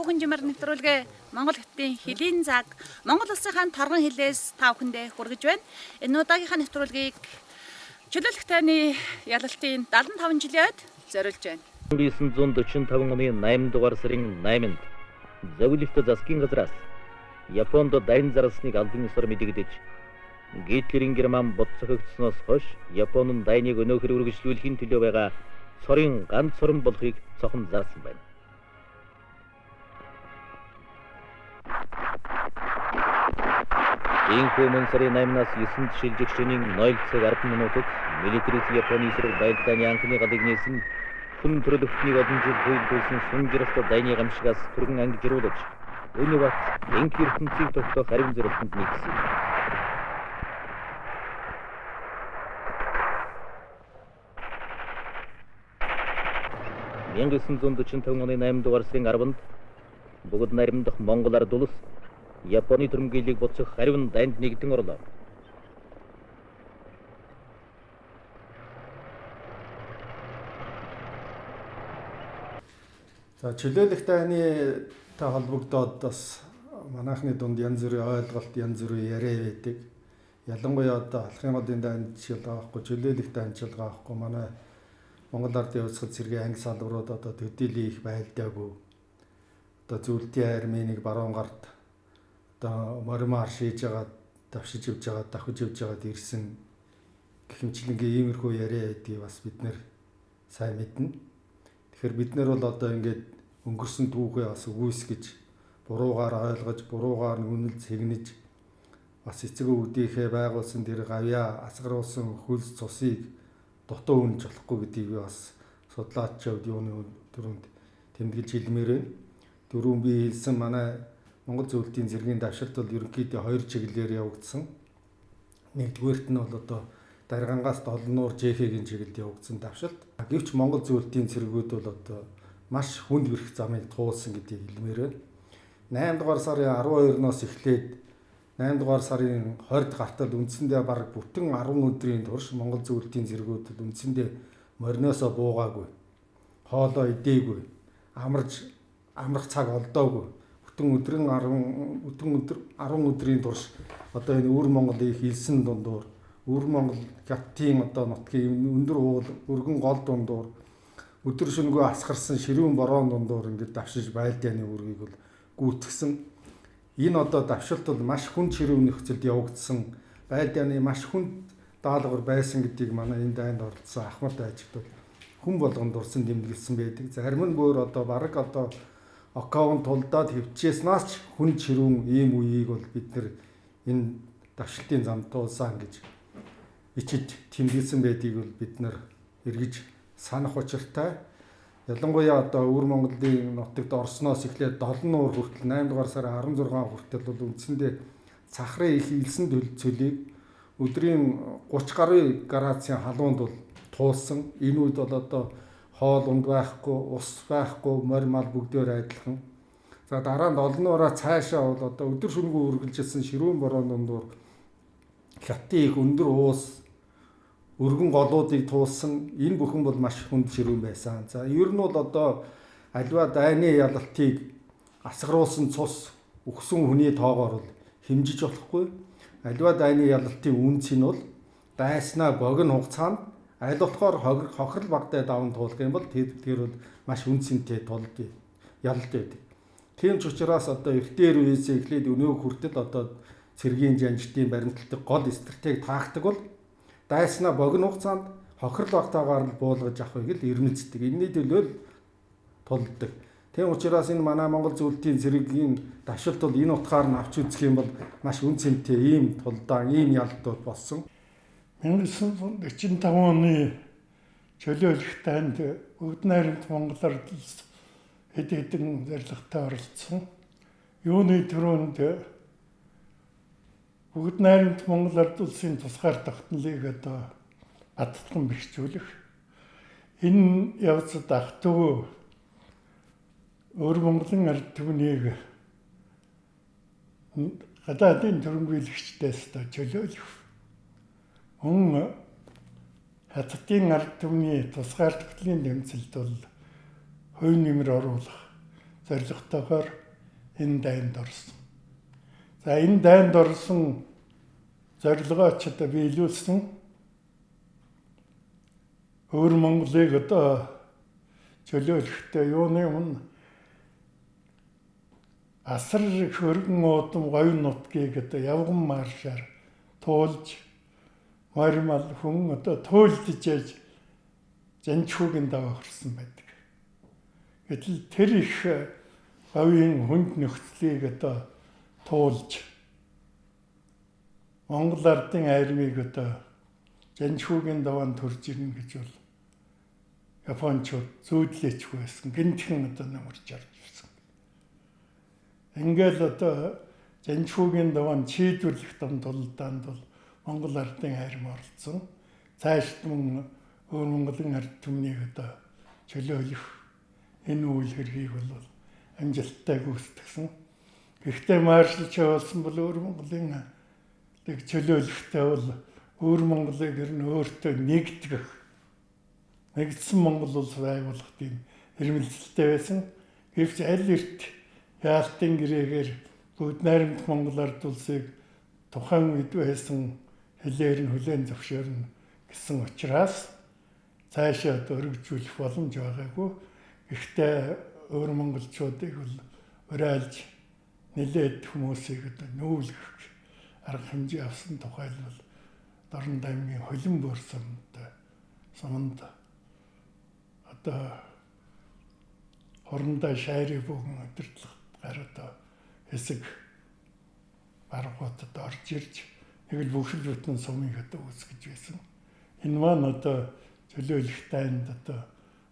түүхэн жимээр нэвтрүүлгээ Монгол хотын хэлийн цаг Монгол улсынхаа торгон хилээс та бүхэндээ хүргэж байна. Энэ удаагийнхаа нэвтрүүлгийг Чөлөөлөх тайны ялалтын 75 жилийн зориулж байна. 1945 оны 8 дугаар сарын 8-нд Чөлөөлөх засгийн газраас Японд дайны зарласныг албан ёсоор мэдэгдэж, Гитлерийн Герман боцохогдсноос хойш Япон нь дайныг өнөөхөр үргэлжлүүлэхийн төлөө байгаа цорын ганц цорон болохыг цохон зарсан байна. Инхүү мөн сарын 8-наас 9-нд шилжигчдийн 0 цаг 10 минутад милитариз Японы эсрэг байлдааны анхны галыг нээсэн хүн төрөлхтнийг олон жил хөйлдүүлсэн сүнжирэлт дайны гамшигаас түргэн ангижруулж өнөө бат энх ертөнцийг тогтоох хариун зорилтонд нийцсэн. Мянга 1945 оны 8 дугаар сарын 10-нд бүгд найрамдах Монгол ард улс Японы түрэмгийлийг буцах хариун дайнд нэгдэн орлоо. За чөлөөлөх дайны та холбогдоод бас манайхны дунд янз бүрийн ойлголт, янз бүрийн яриа байдаг. Ялангуяа одоо алхын голын дайнд жишээлбэл авахгүй, чөлөөлөх дайнд жишээлбэл авахгүй манай Монгол ардын явцад цэргийн анги салбарууд одоо төдийлөн их байлдаагүй. Одоо зөвлөлтийн армийн баруун гарт одоо моримаар шийж байгаа, давшиж явж байгаа, давхиж явж байгаад ирсэн гихэмчлэнгийн иймэрхүү яриа байдгийг бас бид нэр сайн мэднэ. Тэгэхээр бид нар бол одоо ингээд өнгөрсөн түүхээ бас үгүйсгэж, буруугаар ойлгож, буруугаар үнэл цэгнэж бас эцэг өвдийнхээ байгуулсан тэр гавьяа асгаруулсан хөлс цусыг дутуу үнж болохгүй гэдгийг би бас судлаачид юуны төрөнд тэмдэглэж хэлмээр байна. Дөрөв би хэлсэн манай Монгол зөвлөлтийн цэргийн давшилт бол ерөнхийдөө хоёр чиглэлээр явагдсан. Нэгдүгээрт нь бол одоо Даргангаас Долнуур Жэхэгийн чиглэлд явагдсан давшилт. Гэвч Монгол зөвлөлтийн цэргүүд бол одоо маш хүнд бэрх замыг туулсан гэдгийг хэлмээр байна. 8 дугаар сарын 12-ноос эхлээд 8 дугаар сарын 20-д гартал үндсэндээ бараг бүтэн 10 өдрийн турш Монгол зөвлөлтийн цэргүүд үндсэндээ мориноосоо буугаагүй, хоолоо идээгүй, амрах цаг олдоогүй. Бүтэн 10 өдрийн турш одоо энэ өвөр Монголыг хилсэн дундуур, өвөр Монгол хятадын одоо нутгийн өндөр уул, өргөн гол дундуур өдөр шөнөгүй асгарсан ширүүн бороо дундуур ингээд давшиж байлдааны үүргийг бол гүйцэтгсэн. Энэ одоо давшилт бол маш хүнд ширүүн нөхцөлд явагдсан, байлдааны маш хүнд даалгавар байсан гэдгийг манай энэ дайнд оролцсон ахмад дайчид бол хүн болгонд дурсан тэмдэглэсэн байдаг. Зарим нь бүр одоо бараг одоо аккаунт тулдаад хөвчээснаас ч хүнд ширүүн ийм үеийг бол бид нар энэ давшилтын замд туулсан гэж ичиж тэмдэглэсэн байдгийг бол бид нар эргэж санах учиртай. Ялангуяа одоо өвөр Монголын нутагт орсноос эхлээд Долнуур хүртэл 8 дугаар сарын 16 хүртэл бол үндсэндээ цахрын их илсэн төлөвцөлийг өдрийн 30 гаруй градусын халуунд бол туулсан. Энэ үед бол одоо хоол унд байхгүй, ус байхгүй, морь мал бүгдээр адилхан. За дараа нь Долнуураа цаашаа бол одоо өдөр шөнөгүй үргэлжилсэн ширүүн бороо дундуур хятадын их өндөр уус, өргөн голуудыг туулсан. Энэ бүхэн бол маш хүнд ширүүн байсан. За ер нь бол одоо аливаа дайны ялалтыг асгаруулсан цус өгсөн хүний тоогоор бол хэмжиж болохгүй. Аливаа дайны ялалтын үнц нь бол дайснаа богино хугацаанд аль болохоор хохирол багтай даван туулах юм бол тэр бол маш үнцэнтэй ялалт байдаг. Тийм ч учраас одоо эртээр үеэс эхлээд өнөө хүртэл одоо цэргийн жанжтын баримтлагдаг гол стратеги таахдаг бол дайснаа богино хугацаанд хохирол багтаагаар нь буулгаж авахыг л эрмэлздэг. Энэний төлөө л тулдаг. Тийм учраас энэ манай Монгол зөвлөлтийн цэргийн давшилт бол энэ утгаар нь авч үзэх юм бол маш үнцэнтэй ийм тулдаан, ийм ялалтууд болсон. 1945 оны чөлөөлөх дайнд бүгд найрамд Монгол ард улс хэд хэдэн зорилготой оролцсон. Юуны төрөнд бүгд найрамд Монгол ард улсын тусгаар тогтнолыг одоо баттган бэхжүүлэх. Энэ явцад ах トゥ өвөр Монголын ард түмнийг гадаадын түрэмгийлэгчдээс чөлөөлөх. Хүн хятадын ард түмний тусгаар тогтнолын тэмцэлд бол хувь нэмэр оруулах, зорилготойгоор энэ дайнд орсон. За энэ дайнд орсон зорилгоо ч одоо биелүүлсэн өөр Монголыг одоо чөлөөлөхтэй юуны өмнө асар их өргөн уудам говь нутгийг одоо явган маршаар туулж мармал хүн одоо туйлдж яж жанчуугийн даваа хүрсэн байдаг. Гэтэл тэр их говийн хүнд нөхцөлийг одоо туулж Монгол ардын айрмыг одоо жанчуугийн даваанд төрж ирнэ гэж бол Япончууд зүйдлээч байсан. Гинтхэн одоо намарч орж ирсэн. Ингээл одоо жанчуугийн даваанд шийдвэрлэх тулдаанд бол Монгол ардын айрм оролцсон. Цаашд мөн өөр Монголын ард түмнийг одоо чөлөөлөх энэ үйл хэргийг бол амжилттай гүйцэтгсэн. Гэхдээ маршалч явуулсан бол өөр Монголын чөлөөлөхтэй бол өөр Монголыг ер нь өөртөө нэгдсэн Монгол улс байгуулах тийм эрмэлзэлтэй байсан. Гэвч аль эрт яалтын гэрээгээр бүгд найрамдах Монгол ард улсыг тухайн үед байсан хэлээр нь хүлээн зөвшөөрнө гэсэн учраас цаашаа өргөжүүлэх боломж байгаагүй. Гэхдээ өөр монголчуудыг бол урайлж нэлээд хүмүүсийг одоо нүүлгэх арга хэмжээ авсан тухайлбал Дорнод аймгийн Холин бор суманд одоо хорондоо шайрыг бүгэн өдөртлөх гараад хэсэг баргуудад орж ирж нэг л бүхэл бүтэн сумыг одоо үүсгэж байсан. Энэ маань одоо чөлөөлөх дайнд одоо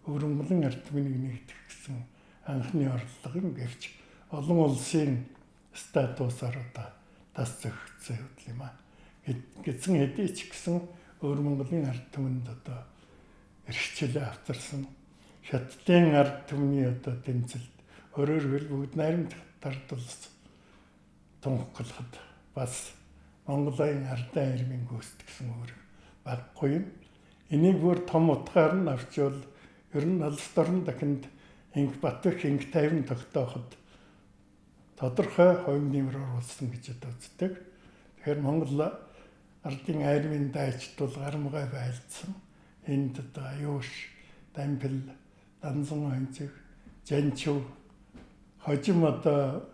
өөр Монголын ард түмнийг нэгдэх гэсэн анхны орлого юм гэвч олон улсын статусаар одоо тас зохицсон юм аа. Гэсэн хэдий ч гэсэн өөр Монголын ард түмэнд одоо эрхчлээ авчирсан Хятадын ард түмний одоо тэмцэлд өөрөөр хэлбэл бүгд найрамдах ард улс тунхаглахад бас Монголын ардын айрмын гүйцэтгсэн өөр баггүй юм. Энийг бүр том утгаар нь авчвал ер нь алс дорн дахинд инх батх инх тайван тогтооход тодорхой хувь нэмэр оруулсан гэж одоо үздэг. Тэгэхээр Монгол ардын айрмын дайчд бол гарамгай байлдсан. Энд одоо аюуш, дампил, данзан онцэг, жанчуу, хожим одоо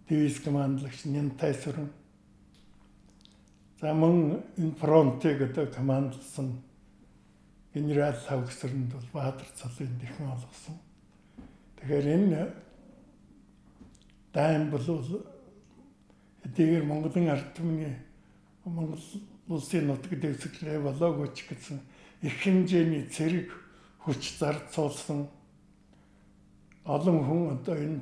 дивиз командлагч Нянтай сүрэн. За мөн энэ фронтыг одоо командлсан генерал Хавгсрэнд бол Баатар цолын дэхэн олгосон. Тэгэхээр энэ дайм бол эдгээр Монголын ард түмний Монгол улсын нутаг дэвсгэрээ болоогүй ч гэсэн их хэмжээний цэрэг хүч зарцуулсан олон хүн одоо энэ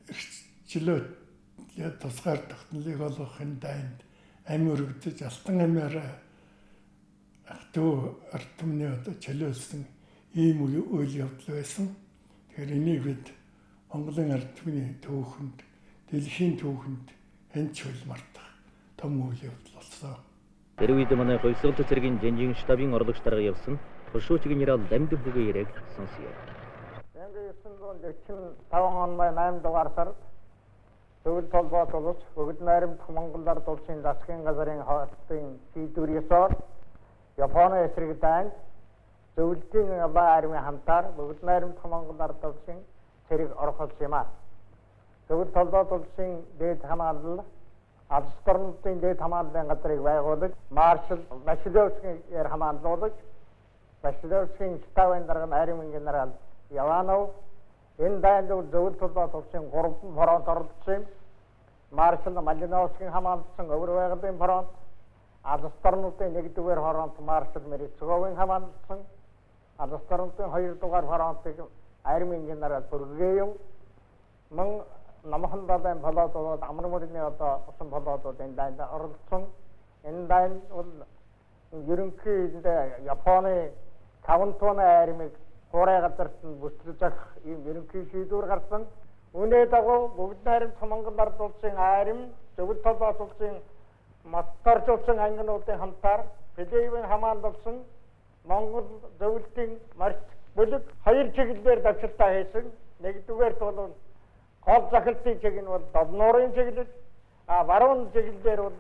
эрхчлөө тусгаар тогтнолыг олгохын дайнд амь өргөдөж алтан амиараа ахтуу ард түмний одоо чөлөөлсөн ийм үйл явдал байсан. Тэгэхээр энийг бид Монголын ард түмний түүхэнд, дэлхийн түүхэнд хэн ч мартах том үйл явдал болсон. Тэр үед манай хувьсгал цэцэргийн Жинжин штабын орлогч дарга явсан туршууч генерал Дамдын бүгийн яриаг сонсъё. 1945 он 8 дугаар сард зөвлөлт толгойд улс бүгд найрамдах Монгол ард улсын засгийн газрын хоолтын шийдвэрээр Японы эсрэг дайнд зөвлөлтийн армийн хамтаар бүгд найрамдах Монгол ард улсын цэрэг орхолсон юм аа. Зөвлөлт толгойд улсын дээд хамгаалал алс дорнодын дээд хамгааллын газрыг байгуулж маршал Башилевскийг хамгаалуулж Башилевскийн штабын дарга армийн генерал Яванов энэ дайнд зөвлөлт толгойд улсын 3 фронт оролцсон. Маршал Малиновскийн хамгаалсан өвөр байгалийн фронт, алс дорнодын 1-р фронт маршал Мерицговын хамгаалсан, алс дорнодын 2-р фронтыг армийн генерал Бүргэев мөн намхан далайн болоодууд амар мөрний одоо усан болоодууд энэ дайнд оролцсон. Энэ дайнд бол ерөнхийдөө Японы 5 тонны армийг хуурай газарт нь бүсгэж ийм ерөнхий шийдвэр гарсан. Үүний дагуу бүгд найрамдах Монгол ард улсын арим, зөвлөлт толгойд улсын моторжуулсан ангинуудын хамтаар Филиппин хамгаалсан Монгол зөвлөлтийн марч бүлэг хоёр чиглэлээр давчилтаа хийсэн. Нэгдүгээр бол гол захиралтын чиглэл нь бол Долнуурын чиглэл, баруун чиглэлээр бол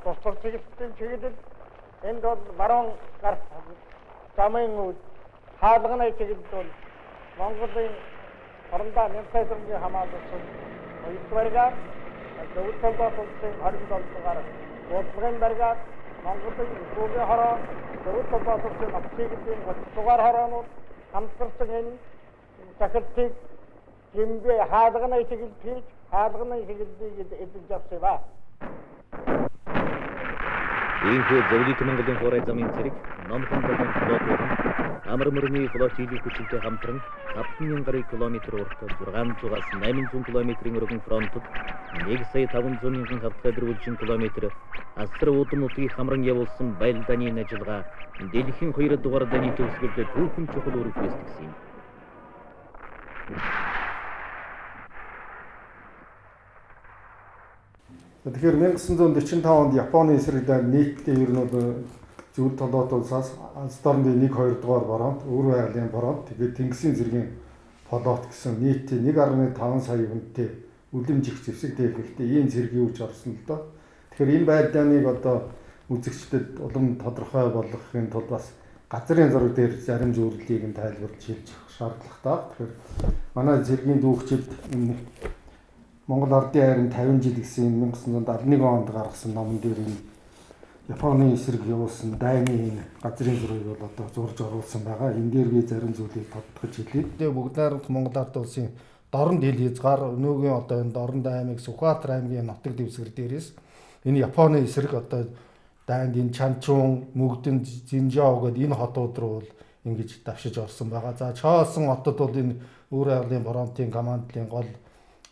тусгал чиглэлийн чиглэл. Энд бол баруун гарт замын хаалганы чиглэл бол Монголын орондоо нэмтайсангийн хамгаалсан 2 бригад, зөвлөлт толгойн 27 дугаар уулзлагын бригад, Монголын Иргүүгийн хороо, зөвлөлт толгойн Австрийн 30 дугаар хороонууд хамтарсан энэ захиралтыг гэмбэ хаалганы чиглэл хийж, хаалганы чиглэлийг эзэлж авсан ба. Ийхүү зөвлөлт Монголын хуурай замын зэрэг номхон болон флотын амар мөрний флот хийлийн хүчтэй хамтран 5,000 гаруй километр уртад 600-аас 800 км-ийн өргөн фронтод 1,500,000 хавтгай дөрвөлжин километр асар удам нутгийг хамран явуулсан баял дайны ажиллагаа дэлхийн 2 дугаар дайны төгсгөлд түүхэн чухал үүрэг гүйцэтгэсэн юм. Тэгэхээр 1945 онд Японы эсрэг дайн нийтдээ ер нь зөвлөлт толгойд улсаас алс дорны 1-2 дугаар бороонд, өвөр байгалийн бороонд, тэгээд Тэнгисийн зэргийн флот гэсэн нийтдээ 1.5 сая хүнтэй үлэмж их зэвсэг дэвхэлтэй ийм зэргийн үуч орсон л доо. Тэгэхээр энэ баял дайныг одоо үзэгчдэд улам тодорхой болгохын тулд бас газрын зураг дээр зарим зөвлөлийг нь тайлбарлаж хэлж шаардлагатай. Тэгэхээр манай зэргийн дүүгчид энэ Монгол Ардын хайрын 50 жил гэсэн 1971 онд гаргасан номон дээр энэ Японы эсрэг явуулсан дайны газрын зургийг бол одоо зурж оруулсан байгаа. Энэ дээр би зарим зүйлийг тодтогч хэлье. Тэгээ бүгд найрамд Монгол Ард улсын дорн хил хязгаар өнөөгийн одоо энэ Дорн аймаг Сүхбаатар аймгийн нутаг дэвсгэр дээрээс энэ Японы эсрэг одоо дайнд энэ Чанчун, Мөгдөн, Зинжао гэдэг энэ хотууд руу бол ингэж давшиж орсон байгаа. За Чоолсон хотод бол энэ өвөр байгалийн боронтын командлын гол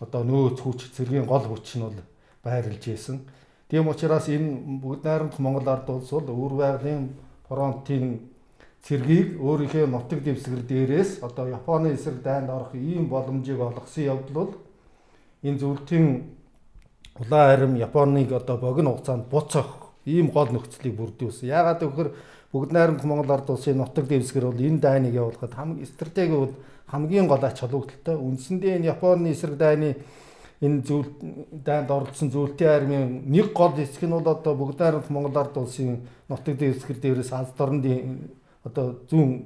одоо нөөц хүч зэргийн гол хүч нь бол байрлаж ийсэн. Тийм учраас энэ бүгд найрамдах Монгол Ард улс бол өвөр байгалийн фронтын цэргийг өөрийнхөө нутаг дэвсгэр дээрээс одоо Японы эсрэг дайнд орох ийм боломжийг олгосон явдал бол энэ зөвлөлтийн улаан харим Японыг одоо богино хугацаанд буцах ийм гол нөхцөлийг бүрдүүлсэн. Яагаад гэвэл бүгд найрамдах Монгол Ард улсын нутаг дэвсгэр бол энэ дайныг явуулахад хамгийн стратеги бол хамгийн гол ач холбогдолтой. Үндсэндээ энэ Японы эсрэг дайны энэ дайнд оролцсон зөвлөлтийн армийн нэг гол хэсэг нь бол одоо бүгд найрамдах Монгол Ард улсын нутаг дэвсгэр дээрээс алс дорны одоо зүүн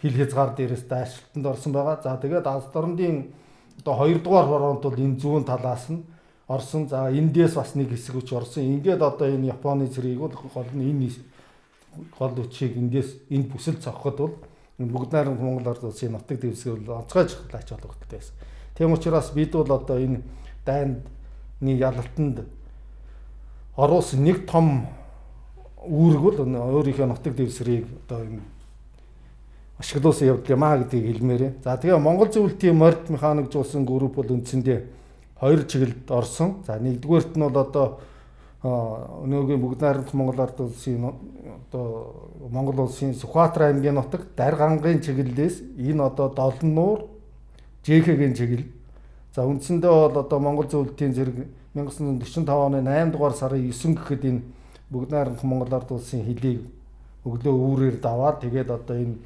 хил хязгаар дээрээс дайшилтанд орсон байгаа. За тэгээд алс дорны одоо 2 дугаар хороонд бол энэ зүүн талаас нь орсон. За эндээс бас нэг хэсэг үуч орсон. Ингээд одоо энэ Японы зэргийг бол гол нь энэ гол үчийг эндээс энэ бүсэл цогход бол энэ бүгд найрамдах Монгол Ард улсын нутаг дэвсгэр бол онцгой ач холбогдолтой байсан. Тийм учраас бид бол одоо энэ дайны ялалтанд оруулсан нэг том үүрэг бол өөрийнхөө нутаг дэвсгэрийг одоо энэ ашиглуулсан явдал юмаа гэдгийг хэлмээрээ. За тэгээ Монгол зөвлөлтийн морд механикжуулсан групп бол үндсэндээ 2 чиглэлд орсон. За нэгдүгээрт нь бол одоо өнөөгийн бүгд найрамдах Монгол Ард улсын одоо Монгол улсын Сүхбаатар аймгийн нутаг Даргангийн чиглэлээс энэ одоо Долнуур ЖХ-гийн чиглэл. За үндсэндээ бол одоо Монгол зөвлөлтийн зэрэг 1945 оны 8 дугаар сарын 9 гэхэд энэ бүгд найрамдах Монгол Ард улсын хилийг өглөө үүрээр даваад тэгээд одоо энэ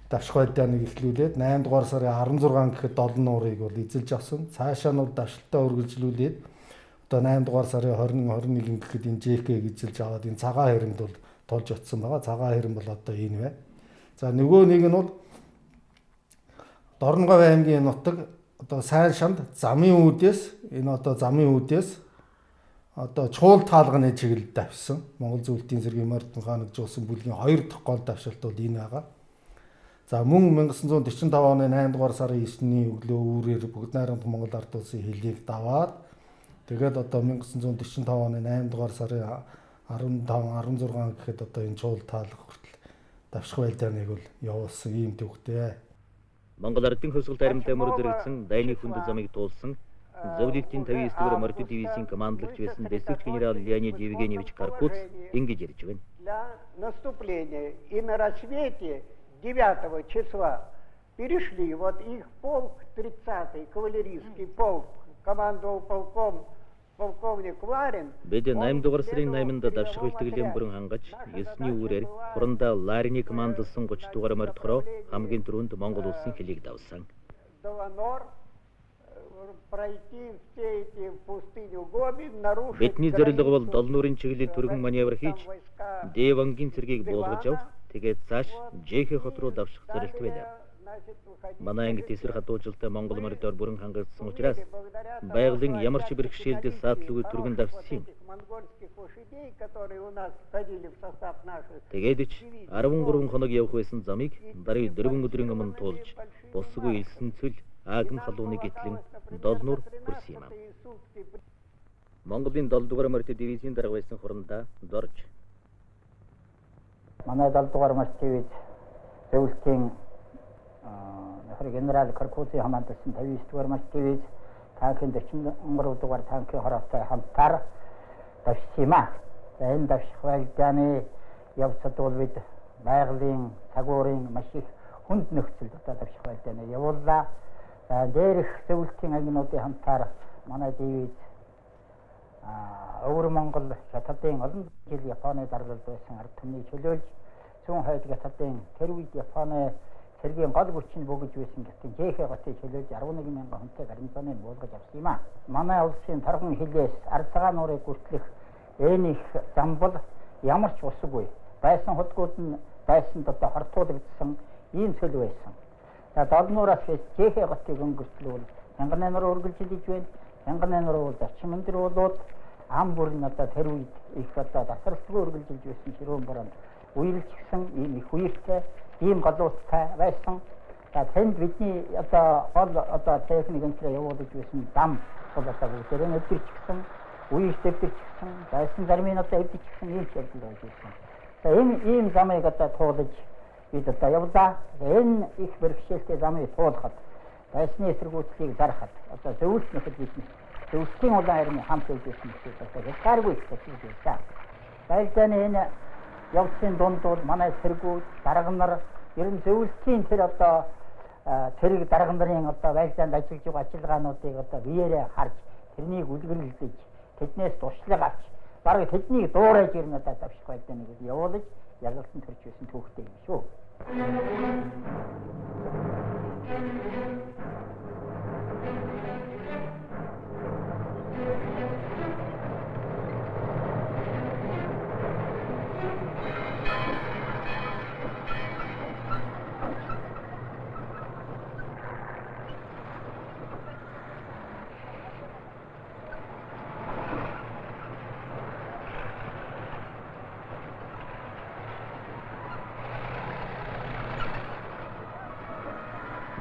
давших байдлыг эхлүүлээд 8 дугаар сарын 16 гэхэд Долнуурыг бол эзэлж авсан. Цаашаа нь бол давшилтаа үргэлжлүүлээд одоо 8 дугаар сарын 20-21 гэхэд энэ ЖК-г эзэлж аваад энэ цагаан харинд бол тулж утсан байгаа. Цагаан харин бол одоо энэ байна. За нөгөө нэг нь бол Дорногов аймгийн нутаг одоо сайн шанд замын үүдээс энэ одоо замын үүдээс одоо чуул таалганы чиглэлд давсан. Монгол зөвлөлтийн зэргийн морд механикжуулсан бүлгийн 2 дахь гол давшилт бол энэ байгаа. За мөн 1945 оны 8 дугаар сарын 9-ний өглөө үүрээр бүгд найрамдах Монгол Ард улсын хилийг даваад тэгээд одоо 1945 оны 8 дугаар сарын 15-16 гэхэд одоо энэ чуул таалга хүртэл давших байлдааныг бол явуулсан ийм төвхтэй. Монгол Ардын хөвсгөл таримтай мөр зэрэгсэн дайны хүнд замыг дуулсан зөвлөлтийн 59 дугаар морд дивизийн командлагч байсан дэслэгч генерал Леонид Евгеньевич Каркуц ингэж ярьж байна. Наступление и на рассвете 9 числа перешли вот их полк 30-й кавалерийский полк, командовал полком полковник Варин. Бид 8 дугаар сарын 8-нд давшиг бэлтгэлийн бүрэн хангаж 9-ний үрээр хурандаа Ларины командсан 30 дугаар мордохороо хамгийн түрүүнд Монгол улсын хэлийг давсан. Бидний зорилго бол Дол нуурын чиглэл түргэн маневр хийж Дэвангийн цэргийг буулгаж авах. Тэгээд цааш Жэхэ хот руу давших зорилт байлаа. Манай анги тесрэг хадуужилтай Монгол мордоор бүрэн хангагдсан учраас байгалийн ямар ч бэрхшээлд саатлгүй түргэн давсан. Тэгээд ч 13 хоног явах байсан замыг даруй 4 өдрийн өмнө туулж босгүй илсэн цөл Аагам халууны гитлэн Дол нуур хүрсэн юм. Монголын 7 дугаар морд дивизийн дарга байсан хурандаа дорж манай 7 дугаар мордын зөвлөлийн генерал Каркузи хамаатсан 59 дугаар мордын танкын 43 дугаар танкын хороотой хамтаар давшимаа. Энэ давших байлдааны явцад бол бид байгалийн цагуурын маш их хүнд нөхцөлд давших байлдааны явууллаа. Дээрх зөвлөлийн агнуудын хамтаар манай дивиз Өвөр Монгол хятадын олон жил Японы даргалд байсан ард түмний чөлөөлж зүүн хойд хятадын тэр үед Японы цэргийн гол хүчний бөгж байсан гэсэн Жэхэ хотыг чөлөөлж 11,000 хүнтэй гарнизоныг буулгаж авсан юм а. Манай улсын торгон хилээс арцгаа нуурыг гүйцэтгэх энэ их зам бол ямар ч усгүй байсан хотгууд нь байсанд хортуулагдсан ийм цөл байсан. Дол нуураас Жэхэ хотыг өнгөртлөөл мянган нуур үргэлжилж байна. Мянган нуур бол зарчим өндөр болоод ам бүр нь тэр үед их тасралтгүй үргэлжилж байсан ширүүн бороонд үерлжсэн ийм их үертэй ийм голууттай байсан. Тэнд бидний гол техник энтрээ явуулж байсан зам бол бүгдээрээ өдөрчсөн, үертэй өдөрчсөн, байсан зармын өдөрчсөн ийм шийдэл байж байсан. Ийм замыг туулж бид явлаа. Энэ их бэрхшээлтэй замыг туулахад байсны эсэргүүцлийг зарахад зөвлөлтнөхөд бидний зөвлөлийн улаан армийн хамт үйлдвэрлэсэн гэсэн гааргүй их төсөлсөн. Байлдааны энэ явцын дунд бол манай цэргүүд дарга нар ер нь зөвлөлийн тэр цэрэг дарга нарын байлдаанд ажиллаж байгаа ажиллагаануудыг биеэрээ харж тэрнийг үлгэрлэж тэднээс туршлага авч бараг тэднийг дуурайж ирнэ давших байлдааныг явуулж ялгалтанд төрж байсан түүхтэй юм шүү.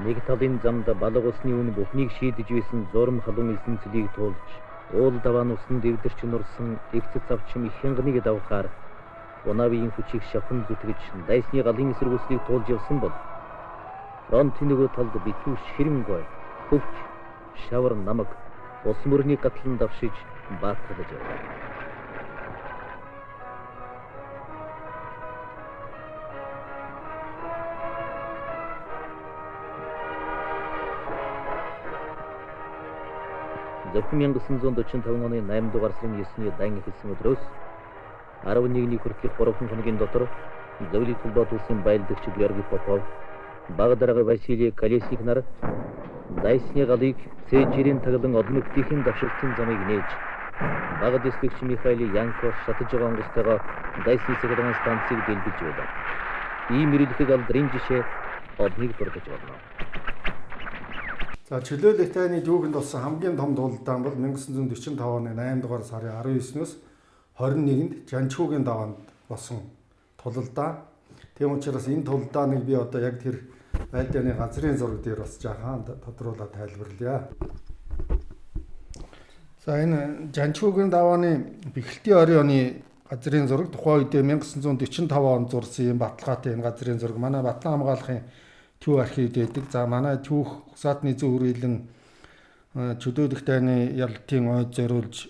нэг талын замд балга усны үн бүхнийг шийдэж байсан зурм халуун элсэн цэлийг туулж уул даваан усны дэвдэрч нурсан эгцэц авчим их хянгныг давхаар унавийн хүчийг шавхан зүтгэж дайсны галын эсэргүүцлийг туулж явсан бол фронтын нөгөө талд битүү ширэнгой хөвч шавар намаг ус мөрний гатлан давшиж баатгалж яваа. Зөвхөн 1945 оны 8 дугаар сарын 9-ний дайны хэлсэн өдрөөс 11-ний хүртэлх 3 хоногийн дотор зөвлөлт холбоот улсын байлдагч Георгий Попов, баг дарга Василий Колесник нар дайсны галыг цээжрийн таглан олон нөхдийн давшилтын замыг нээж баг дэслэгч Михаил Янко шатаж байгаа онгостойгоо дайсны цэглэн станцыг дэлбэж байлаа. Ийм мөрөлдөх алдрын жишээ одныг дурдж байна. За чөлөөлөх дайны дүүгэнд болсон хамгийн том тулдаан бол 1945 оны 8 дугаар сарын 19-ноос 21-нд Жанчхүүгийн даваанд болсон тулалдаа. Тийм учраас энэ тулдааныг би одоо яг тэр байлдааны газрын зураг дээр бас жаахан тодруулаад тайлбарлая. За энэ Жанчхүүгийн давааны бэхэлтийн орон оны газрын зураг тухайн үедээ 1945 онд зурсан юм баталгаатай энэ газрын зураг манай Батлан хамгаалахын Түү архивд байдаг. За манай түүх усаатны зөвөрөөлөн чөлөөлөх дайны ялалтын ойд зориулж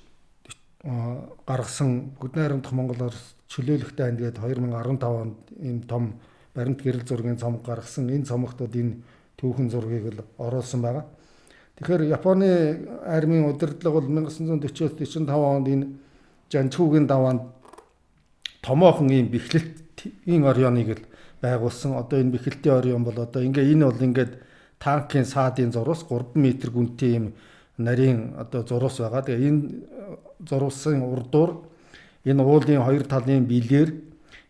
гаргасан Бүгд найрамдах Монголоор чөлөөлөх дайнд гээд 2015 онд ийм том баримт гэрэл зургийн цомог гаргасан. Энэ цомогтод энэ түүхэн зургийг л оруулсан байгаа. Тэгэхээр Японы армийн удирдлага бол 1940-45 онд энэ Жанчуугийн даваанд томоохон ийм бэхлэлтийн орёныг л байгуулсан. Одоо энэ бэхлэлтийн орён бол одоо энэ бол ингээд танкын саадын зурус 3 м гүнтэй ийм нарийн одоо зурус байгаа. Тэгээ энэ зурусын урдуур энэ уулын хоёр талын билээр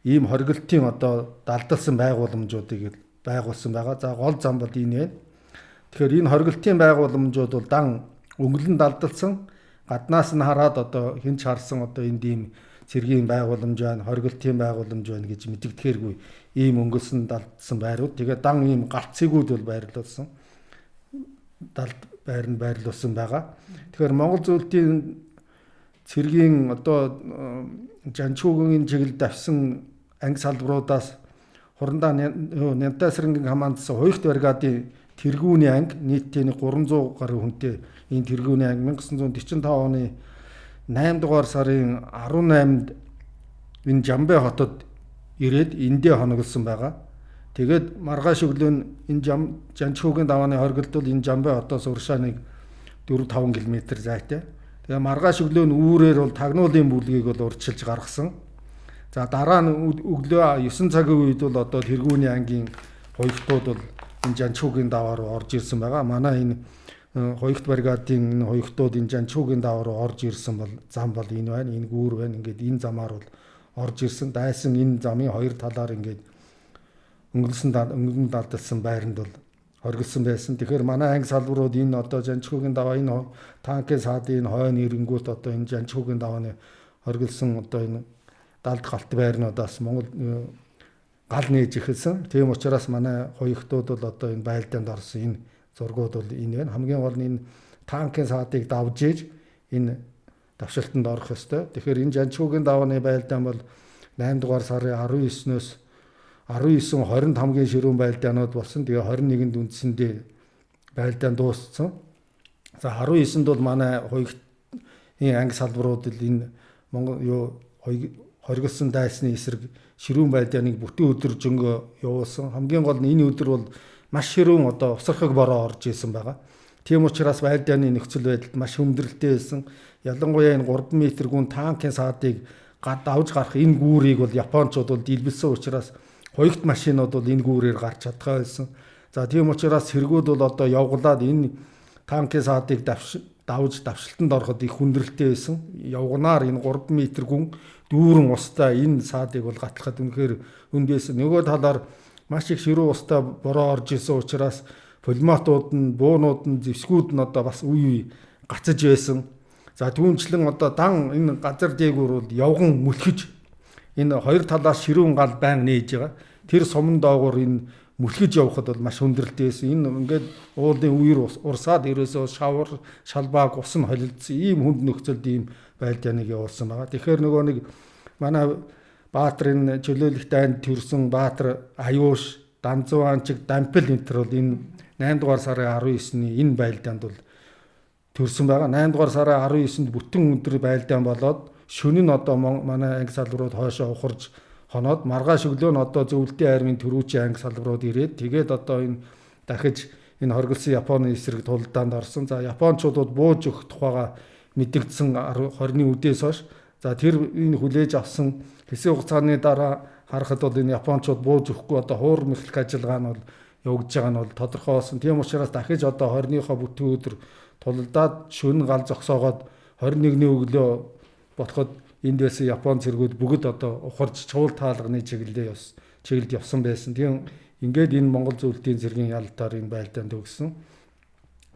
ийм хоригдлтын одоо далдалсан байгууламжуудыг байгуулсан байгаа. За гол зам бол энэ байна. Тэгэхээр энэ хоригдлтын байгууламжууд бол дан өнгөлн далдалсан, гаднаас нь хараад одоо хинч харсан одоо энд ийм цэргийн байгууламж байна, хоригдлтын байгууламж байна гэж мэдэгдэхэргүй ийм өнгөлсөн далдсан байрууд. Тэгээд дан ийм галццэгүүд бол байрлуулсан. Байр нь байрлуулсан байгаа. Тэгэхээр Монгол зөвлөлтийн цэргийн одоо Жанчуугийн чиглэлд авсан анги салбаруудаас хурандаа Нянтасрынгийн хамаандсан хоёрт бригадын тэргүүний анги нийтдээ 300 гаруй хүнтэй энэ тэргүүний анги 1945 оны 8 дугаар сарын 18-нд энэ Жамбай хотод ирээд эндээ хоноглосон байгаа. Тэгээд маргааш өглөө нь энэ Жанчуугийн давааны хоригдлол энэ Жамбай хотоос уршаа 4-5 км зайтай. Тэгээ маргааш өглөө нь үүрээр бол тагнуулын бүлгийг бол урьдчилж гаргасан. За дараа нь өглөө 9 цагийн үед бол одоо тэргүүний ангийн хоёртууд бол энэ Жанчуугийн даваа руу орж ирсэн байгаа. Манай энэ хоёрт бригадын хоёртууд энэ Жанчуугийн даваа руу орж ирсэн бол зам бол энэ байна. Энэ гүүр байна. Ингээд энэ замаар бол орж ирсэн. Дайсан энэ замын хоёр талаар ингээд өнгөлн далдалсан байранд бол хоригдсан байсан. Тэгэхээр манай анги салбарууд энэ одоо Жанчуугийн даваа энэ танкын саадын хойно ирэнгүүт одоо энэ Жанчуугийн давааны хоригдсан одоо энэ далд галт байрнуудаас Монгол гал нээж эхэлсэн. Тийм учраас манай хоёртууд бол одоо энэ байлдаанд орсон энэ зургууд бол энэ байна. Хамгийн гол нь энэ танкын саадыг давж ээж энэ давшилтанд орох ёстой. Тэгэхээр энэ Жанчуугийн давааны байлдаан бол 8 дугаар сарын 19-өөс 19-20 хамгийн ширүүн байлдаанууд болсон. Тэгээ 21-нд үндсэндээ байлдаан дууссан. За 19-нд бол манай хоёрын анги салбарууд энэ Монгол хоригдсан дайсны эсрэг ширүүн байлдааныг бүтэн өдөржингөө явуулсан. Хамгийн гол нь энэ өдөр бол маш ширүүн одоо усархаг бороо орж исэн байгаа. Тийм учраас байлдааны нөхцөл байдалд маш хүндрэлтэй байсан. Ялангуяа энэ 3 м гүн танкын саадыг давж гарах энэ гүүрийг бол Японочууд бол дэлбэлсэн учраас хоёрт машинууд бол энэ гүүрээр гарч чадхаа байсан. За тийм учраас хэрэгүүд бол одоо явглаад энэ танкын саадыг давж давшилтанд ороход их хүндрэлтэй байсан. Явганаар энэ 3 м гүн дүүрэн устай энэ саадыг бол гатлахад үнэхээр үнд байсан. Нөгөө талаар маш их ширүү устай бороо орж исэн учраас полиматууд нь, буунууд нь, зэвсгүүд нь одоо бас үе гацаж байсан. За түүнчлэн одоо дан энэ газар дээгүүр бол явган мүлхэж энэ хоёр талаас ширүүн гал байн нээж байгаа. Тэр суман доогуур энэ мүлхэж явхад бол маш хүндрэлтэй байсан. Энэ ингээд уулын үер урсаад ерөөсөө шавар, шалбааг ус нь холилдсон ийм хүнд нөхцөлд ийм байлдааныг явуулсан байгаа. Тэгэхээр нөгөө нэг манай Баатарын Чөлөөлөх дайнд төрсэн Баатар Аюуш, Данзуанчиг, Дампил энэ төр бол энэ 8 дугаар сарын 19-ний энэ байлдаанд бол төрсэн байгаа. 8 дугаар сарын 19-нд бүтэн өдөр байлдаан болоод шөнө нь одоо манай анги салбарууд хоошоо ухарж хоноод маргааш өглөө нь одоо зөвлөлтийн армийн төрүүчийн анги салбарууд ирээд тэгээд одоо энэ дахиж энэ хоригдсан Японы эсрэг тулдаанд орсон. За Японочдод бууж өгөх тухайга мэдэгдсэн 20-ны үдээс хойш. За тэр энэ хүлээж авсан хэсэг хугацааны дараа харахад бол энэ Японочд бууж өгөхгүй одоо хуур мэхлэх ажиллагаа нь бол явагдаж байгаа нь бол тодорхой болсон. Тийм учраас дахиж одоо 20-ныхоо бүтэн өдөр тулдаад шөнө гал зогсоогоод 21-ний өглөө бодоход энд байсан Япон цэргүүд бүгд одоо ухарж чуул таалганы чиглэлд явсан байсан. Тийм ингээд энэ Монгол зөвлөлтийн цэргийн ялалтаар энэ байлдаанд өгсөн.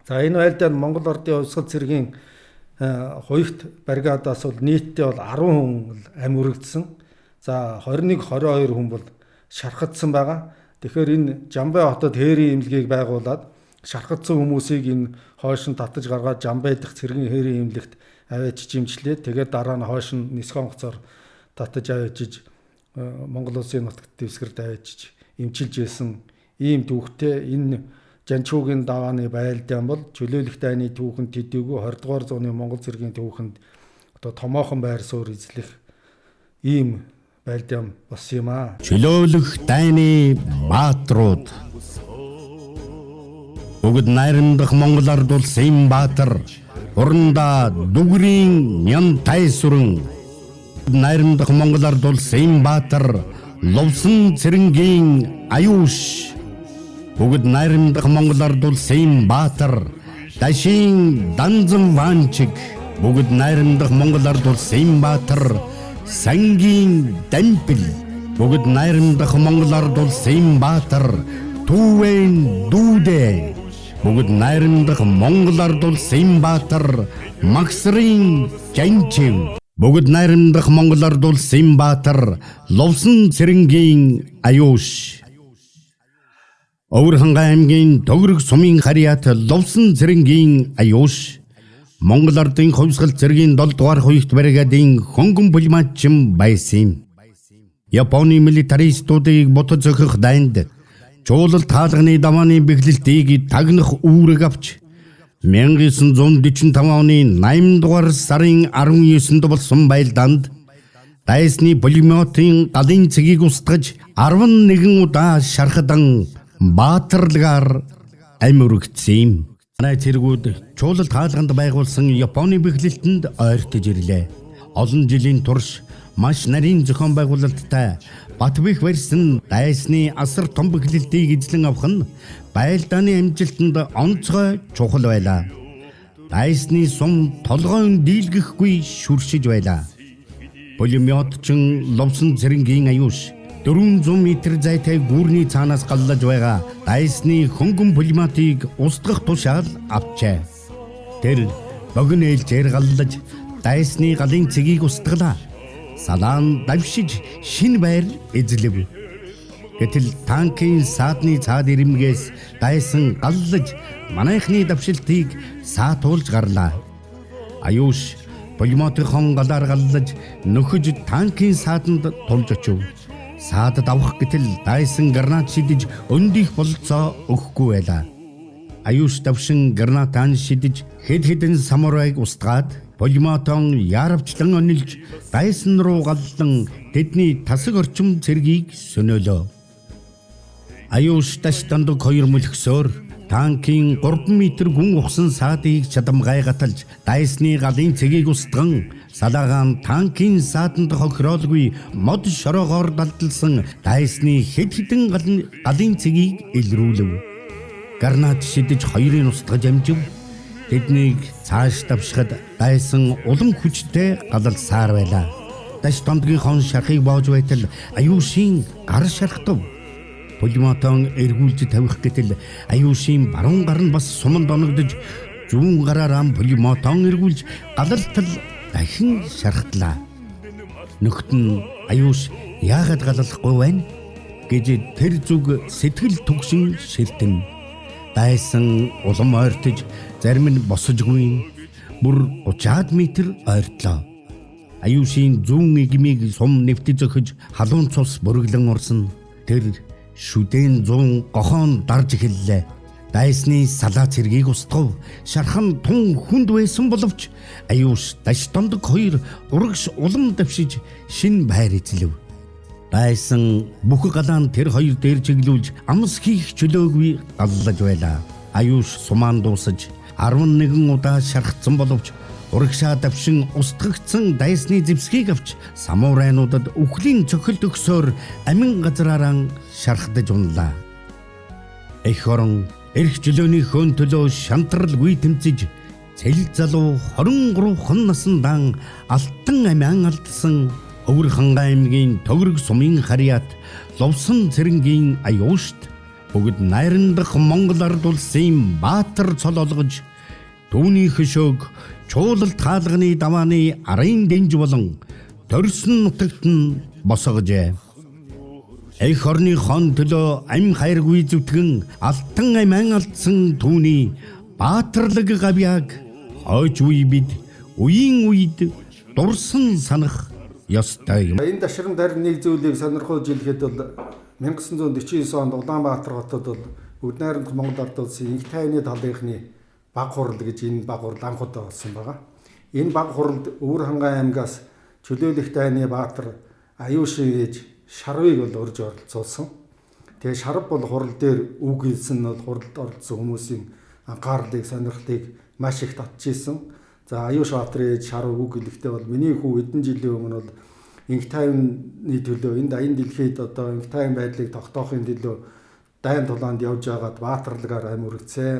За энэ байлдаанд Монгол Ордын хувьсгал цэргийн хоёрт бригадаас бол нийтдээ бол 10 хүн амь үрэгдсэн. За 21-22 хүн бол шархагдсан байгаа. Тэгэхээр энэ Жамбай хотод хээрийн имлэгийг байгуулад шархагдсан хүмүүсийг энэ хойш нь татаж гаргаад Жамбай дахь цэргийн хээрийн имлэгт аваачиж имжлээд тэгээд дараа нь хойш нь нисэх онгоцоор татаж аваачиж Монгол Улсын нутагт дэвсгэрд аваачиж имчилж байсан ийм түүхтэй энэ Жанчуугийн давааны байлдаан бол Чөлөөлөх дайны түүхэнд төдийгүй 20 дугаар зууны Монгол цэргийн түүхэнд одоо томоохон байр суурь эзлэх ийм байлдаан болсон юм аа. Чөлөөлөх дайны баатрууд бүгд найрамдах Монгол ард улсын баатар уранда дүгрийн нян тайсүрэн найрамдах Монгол ард улс Эйнбаатар ловсон цэрэнгийн аюуш бүгд найрамдах Монгол ард улс Эйнбаатар дашин данзан ванчиг бүгд найрамдах Монгол ард улс Эйнбаатар сангийн дампил бүгд найрамдах Монгол ард улс Эйнбаатар түүвэн дүүдэ бүгд найрамдах Монгол ард улс Эйнбаатар магсрын жанчив бүгд найрамдах Монгол ард улс Эйнбаатар ловсон цэрэнгийн аюуш Өвөрхангай аймгийн Төгөрөг сумын харьяат ловсон цэрэнгийн аюуш Монгол ардын хувьсгал цэргийн 7 дугаар хуйхт бригадын хөнгөн пулематчин байсан. Японы милитаристуудыг бут зөхөх дайнд чуулал таалганы давааны бэглэлтийг тагнах үүрэг авч 1945 оны 8 дугаар сарын 19-нд болсон байлдаанд дайсны пулеметын галын цэгийг устгаж 11 удаа шархадан баатарлагаар амьурагдсан. Манай цэргүүд чуулал таалганд байгуулсан Японы бэглэлтэнд ойртож ирлээ. Олон жилийн турш маш нарийн зохион байгуулалттай Батбэх барьсан дайсны асар том бэглэлтийг эзлэн авах нь байлдааны амжилтанд онцгой чухал байлаа. Дайсны сум толгойн дийлгэхгүй шүршиж байлаа. Пулеметчин ловсон цэрэнгийн аюуш 400 метр зайтай гүүрний цаанаас галлаж байгаа дайсны хөнгөн пулеметийг устгах тушаал авчээ. Тэр богино ээлжээр галлаж дайсны галын цэгийг устгалаа. Салаан давшиж шин байр эзлэв. Гэтэл танкын саадны цаад ирэмгээс дайсан галлаж манайхны давшилтыг саатуулж гарлаа. Аюуш пулеметийн галаар галлаж нөхөж танкын сааданд тулж очив. Саадад авах гэтэл дайсан гранат шидэж өндөх болцоо өгөхгүй байлаа. Аюуш давшин гранатан шидэж хэд хэдэн самурайг устгаад пулеметон яарвчлан онилж дайсан руу галлан тэдний тасаг орчим цэргийг сөнөөлөө. Аюуш дашдандаг 2 мөлхсөөр танкын 3 метр гүн ухсан саадыг чадамгай гаталж дайсны галын цэгийг устган салаагаан танкын сааданд хохироолгүй мод шороогоор далдалсан дайсны хэд хэдэн галын цэгийг илрүүлв. Гарнат шидэж 2-ыг устгаж амжив. Тэднийг цааш давшихад дайсан улам хүчтэй галалсаар байлаа. Даш томдгийнхон шархыг боож байтал аюушийн гар шархтав. Пулеметон эргүүлж тавих гэтэл аюушийн баруун гар нь бас суманд оногдож зүүн гараараа пулеметон эргүүлж галалтал дахин шархтлаа. Нөхд нь аюуш яагаад галалахгүй байна гэж тэр зүг сэтгэл түгшин шилтэн. Дайсан улам ойртож зарим нь босожгүй бүр 30 метр ойртлоо. Аюушийн зүүн игмийг сум нэвтэж зөхөж халуун цус бүргэлэн урсан. Тэр шүдэн 100 гохоон дарж эхэллээ. Дайсны салаа цэргийг устгав. Шархан тун хүнд байсан боловч аюуш даш томдог 2 урагш улам давшиж шин байр эзлэв. Дайсан бүх галаан тэр 2 дээр чиглүүлж амс хийх чөлөөгүй галлаж байлаа. Аюуш сумаан дуусаж 11 удаа шархсан боловч урагшаа давшин устгагдсан дайсны зэвсгийг авч самурайнуудад үхлийн цохилт өгсөөр амин газраараа шархдаж унлаа. Эх орон эрх чөлөөний хөөн төлөө шантралгүй тэмцэж цэл залуу 23 хон насандан алтан амиан алдсан Өвөрхангай аймгийн Төгөрөг сумын харьяат ловсон цэрэнгийн аюушт бүгд найрамдах Монгол ард улсын баатар цол олгож түүний хөшөөг чуулал таалганы давааны арын дэнж болон төрсөн нутагт нь босгожээ. Эх орны хон төлөө ам хайргүй зүтгэн алтан амиан алдсан түүний баатарлаг гавьяаг хойч үе бид үеийн үед дурсан санах ёстой юм. Энэ ташрамд харин нэг зүйлийг сонирхож хэлэхэд бол 1949 онд Улаанбаатар хотод бол бүгд найрамдах Монгол ард улсын их тайны талынхны баг хурал гэж энэ баг хурал анх удаа болсон байгаа. Энэ баг хуралд Өвөрхангай аймгаас Чөлөөлөх дайны баатар аюушийн ээж Шарвыг бол урьж оролцуулсан. Тэгээ Шарв бол хурал дээр үг хэлсэн нь хуралд оролцсон хүмүүсийн анхаарлыг сонирхлыг маш их татчихсан. За Аюуш Баатрын ээж Шаруу үг хэлэхдээ бол миний хүү хэдэн жилийн өмнө бол инх тайвны төлөө энэ дайны дэлхийд одоо инх тайван байдлыг тогтоохын төлөө дайн тулаанд явж байгаад баатарлагаар амь үргэцээ.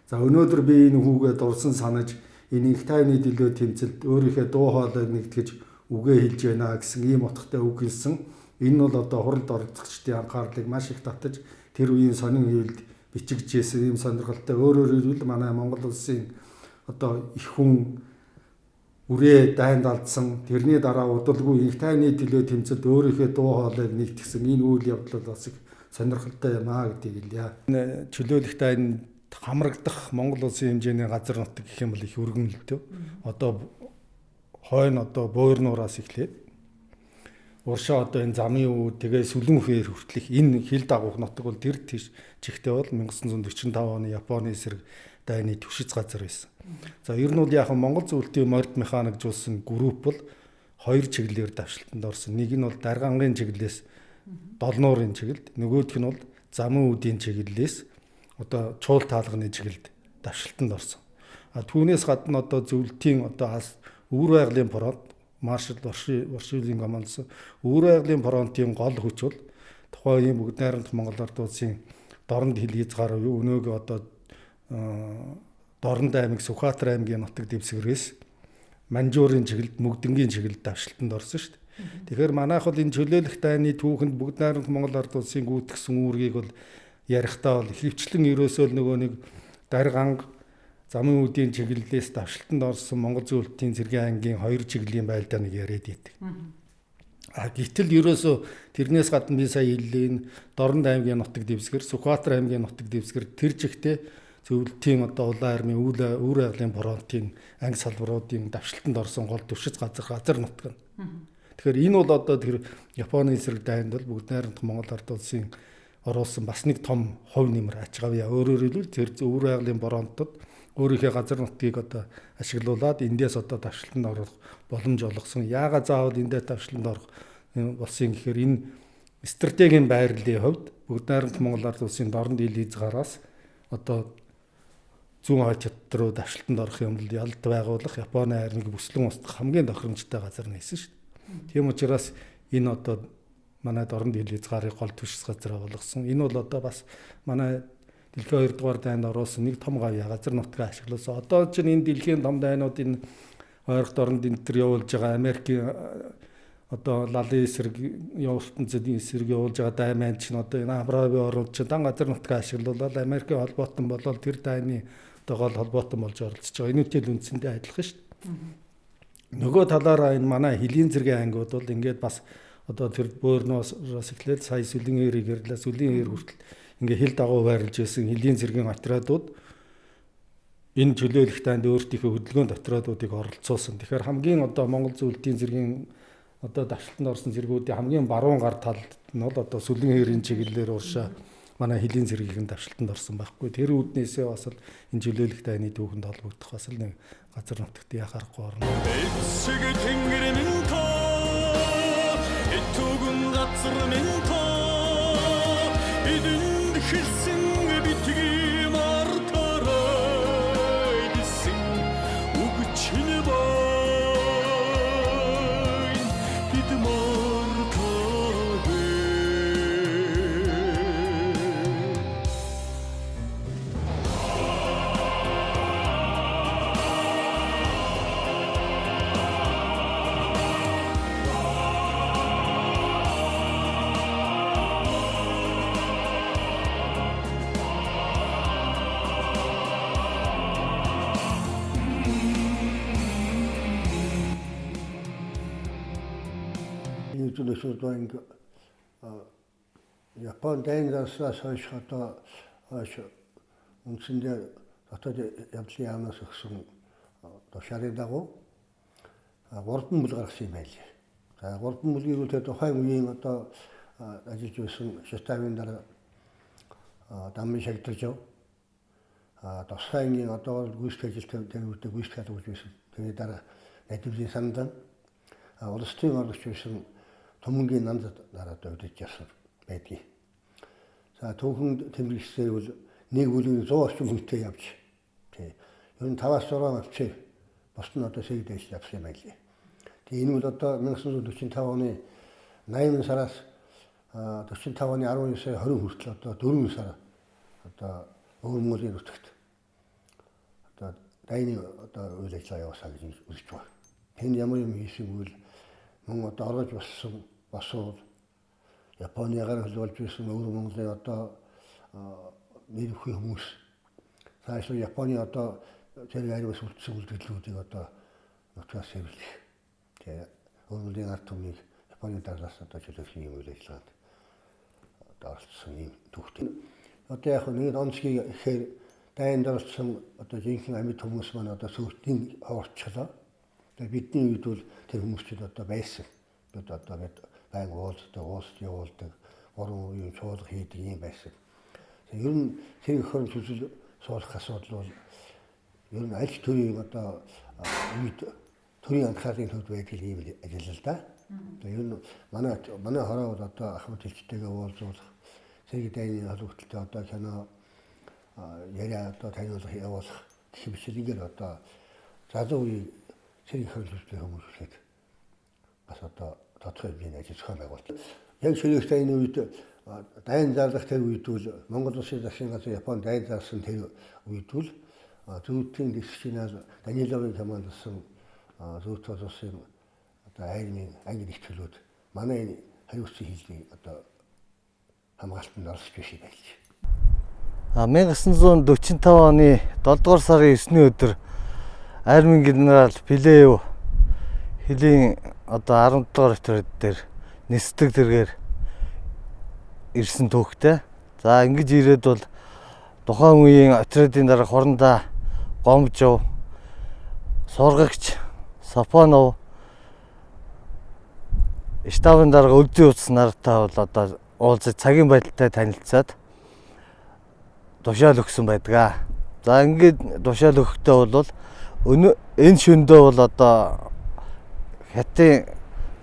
За өнөөдөр би энэ хүүгээ дурсан санаж энэ инх тайвны төлөө тэмцэлд өөрийнхөө дуу хоолойг нэгтгэж үгээ хэлж байна гэсэн ийм утгатай үг хэлсэн. Энэ нь бол одоо хуралд оролцогчдын анхаарлыг маш их татаж тэр үеийн сонин хөвөлд бичигдсэн ийм сонирхолтой. Өөрөөр хэлбэл манай Монгол улсын одоо их хүн үрээ дайнд алдсан тэрний дараа удалгүй инх тайвны төлөө тэмцэлд өөрийнхөө дуу хоолойг нэгтгэсэн энэ үйл явдал бас их сонирхолтой юм аа гэдгийг хэлье. Энэ чөлөөлөх дайнд хамрагдах Монгол улсын хэмжээний газар нутаг гэх юм бол их өргөнөлтөө. Одоо хойно одоо буйрнуураас эхлээд уршаа одоо энэ замын үе тэгээ сүлэн үхээр хүртэлх энэ хил дагуух нутаг бол тэр тийш чихтэй бол 1945 оны Японы эсрэг дайны төвшиц газар байсан. За ер нь бол яг Монгол зөвлөлтийн морд механикжуулсан групп бол хоёр чиглэлээр давшилтанд орсон. Нэг нь бол даргангийн чиглэлээс долнуурын чиглэлд, нөгөөх нь бол замын үдийн чиглэлээс одоо чуул таалганы чиглэлд давшилтанд орсон. А түүнээс гадна одоо зөвлөлтийн одоо өвөр байгалийн фронт маршал Варшилийн командсан өвөр байгалийн фронтын гол хүч бол тухайн үеийн бүгд найрамдах Монгол Ард улсын дорнд хил хязгаар юу өнөөгөө одоо Дорнод аймаг Сүхбаатар аймгийн нутаг дэвсгэрээс Манжуурын чиглэлд Мөгдөнгийн чиглэлд давшилтанд орсон шүү дээ. Тэгэхээр манайх бол энэ чөлөөлөх дайны түүхэнд бүгд найрамдах Монгол Ард улсын гүйтгэсэн үүргийг бол ярихдаа бол хөвчлэн ерөөсөө нөгөө нэг дарганг замын үдийн чиглэлээс давшилтанд орсон Монгол зөвлөлтийн цэргийн ангийн хоёр чиглэлийн байлдаа нэг яриад идэг. Гэтэл ерөөсөө тэрнээс гадна би сая хэллээ Дорнод аймгийн нутаг дэвсгэр Сүхбаатар аймгийн нутаг дэвсгэр тэр чигтээ зөвлөлтийн одоо улаан армийн өвөр байгалийн фронтын анги салбаруудын давшилтанд орсон гол төвшиц газар нутаг нь. Тэгэхээр энэ бол одоо тэр Японы эсрэг дайнд бол бүгд найрамдах Монгол Ард улсын оруулсан бас нэг том хувь нэмэр аж гавья. Өөрөөр хэлбэл тэр өвөр байгалийн фронтод өөрийнхөө газар нутгийг одоо ашиглуулад эндээс одоо давшилтанд орох боломж олгосон. Яагаад заавал эндээ давшилтанд орох болсон гэхээр энэ стратегийн байрлалын хувьд бүгд найрамдах Монгол Ард улсын дорнод хил хязгаараас одоо зүүн хойд чад руу давшилтанд орох юм бол ялд байгуулах Японы армийг бүслэн устгах хамгийн тохиромжтой газар нээсэн шүү дээ. Тийм учраас энэ одоо манай дорнод хил хязгаарыг гол түшис газар болгосон. Энэ бол одоо бас манай дэлхийн 2 дугаар дайнд оруулсан нэг том гавья газар нутгаа ашиглуулсан. Одоо чинь энэ дэлхийн том дайнуудын ойрох дорнод энэ төр явуулж байгаа Америкийн одоо лалын эсрэг явуултын эсрэг явуулж байгаа дайман чинь одоо энэ Абрави орууд чинь дан газар нутгаа ашиглуулаад Америкийн холбоотон болол тэр дайны одоо гол холбоотон болж оролцож байгаа. Энэ үйл үндсэндээ адилхан шүү дээ. Нөгөө талаараа энэ манай хилийн зэргийн ангиуд бол ингээд бас одоо тэр буйрноос эхлээд сая сүлэн эрийг ирлээ сүлэн эр хүртэл ингээ хил дагуу байрлаж байсан хилийн зэргийн отрядууд энэ чөлөөлөх дайнд өөртөөхөө хөдөлгөөнд отрядуудыг оролцуулсан. Тэгэхээр хамгийн одоо Монгол зөвлөлтийн зэргийн одоо давшилтанд орсон зэргүүдийн хамгийн баруун гар талд нь бол одоо сүлэн эрийн чиглэлээр уршаа манай хилийн зэргийн давшилтанд орсон байхгүй. Тэр үүднээсээ бас л энэ чөлөөлөх дайны түүхэнд холбогдох бас л нэг газар нутагт яхахгүй орно. Sultuang Japan dayngаас хойш одоо үндсэндээ дотоод явдлын яамнаас өгсөн одоо шарын дагуу 3 бүл гаргасан юм байлээ. За 3 бүлгийг бол тэр тухайн үеийн одоо ажиллаж байсан шатавын дараа дамын шагтарч яв. Тосхайнгийн одоо гүйцэтгэх ажилтны тэр гүйцэтгэх гэж байсан. Тэгээд дараа найдварын сандан улс төрийн оргич байсан Томонгийн нанд дараад өдөж ясан байдгийг. За түүхэн тэмдэглэсээр бол нэг бүлгийн 100 орчим хүнтэй явж. Тий. Ер нь 5-6 авчээ бос нь одоо сэг дэвш явсан юм байлээ. Тэгээ энэ бол одоо 1945 оны 8 сараас 45 оны 19 сарын 20 хүртэл одоо 4 сар одоо өвөр Монголын нутагт одоо дайны одоо үйл ажиллагаа явуулсан гэж үзэж байна. Тэнд ямар юм хийсэн үйл мөн одоо оргож болсон босвол Японыгаар хөлбөлж байсан өвөр Монголын одоо нэр өхий хүмүүс цаашаа Японы одоо зэрэг ариус үлдсэн үлдгэлүүдийг одоо нутгаас хэвлэх. Тэгээ өвөр Монголын ард түмнийг Японы дараас одоо чөлөөлөх юм үйл ажиллагаанд одоо оролцсон юм түүхтэй. Одоо яг нэг онцгой ихээр дайнд орсон одоо жинхэнэ амьд хүмүүс маань одоо сүйтгэн орчлоо. Тэгээ бидний үед бол тэр хүмүүсчүүд одоо байсан. Бид одоо байн уулздаг, явуулдаг, уран үеийн чуулга хийдэг юм байсан. Ер нь тэр хөрөн сүсэл суулгах асуудал бол ер нь аль төрийн одоо үед төрийн анхаарлын төвд байдаг юм ажил л да. Тэгээ ер нь манай хороо бол одоо ахмад хэлчтэйгээ уулзуулах, сэрэг дайны холбогдлолтой одоо кино яриа одоо таниулах явуулах гэх мэт ингээд одоо залуу үеийн сэрэг хөлбөлтөй хүмүүжлээд бас одоо тодорхой хэмжээний ажил зохион байгуулалт. Яг чөлөөлөх дайны үед дайн зарлах тэр үед бол Монгол Улсын засгийн газар Японд дайн зарсан тэр үед бол зүүтийн дисциплинаар Даниловын командсан зүүт улсын одоо армийн англи нэгтлүүд манай хариуцсан хийлний одоо хамгаалтанд оролцож биш байлж. 1945 оны 7 дугаар сарын 9-ний өдөр армийн генерал Пилеев Хилийн одоо 17 дугаар отряд дээр нисдэг зэргээр ирсэн түүхтэй. За ингэж ирээд бол тухайн үеийн отрядын дарга хорондоо Гомжов, Сургагч, Сапонов, штабын дарга Өлзий утас нартай бол одоо уулзаж цагийн байдалтай танилцаад тушаал өгсөн байдаг. За ингээд тушаал өгөхдөө бол энэ шөндөө бол одоо Хятадын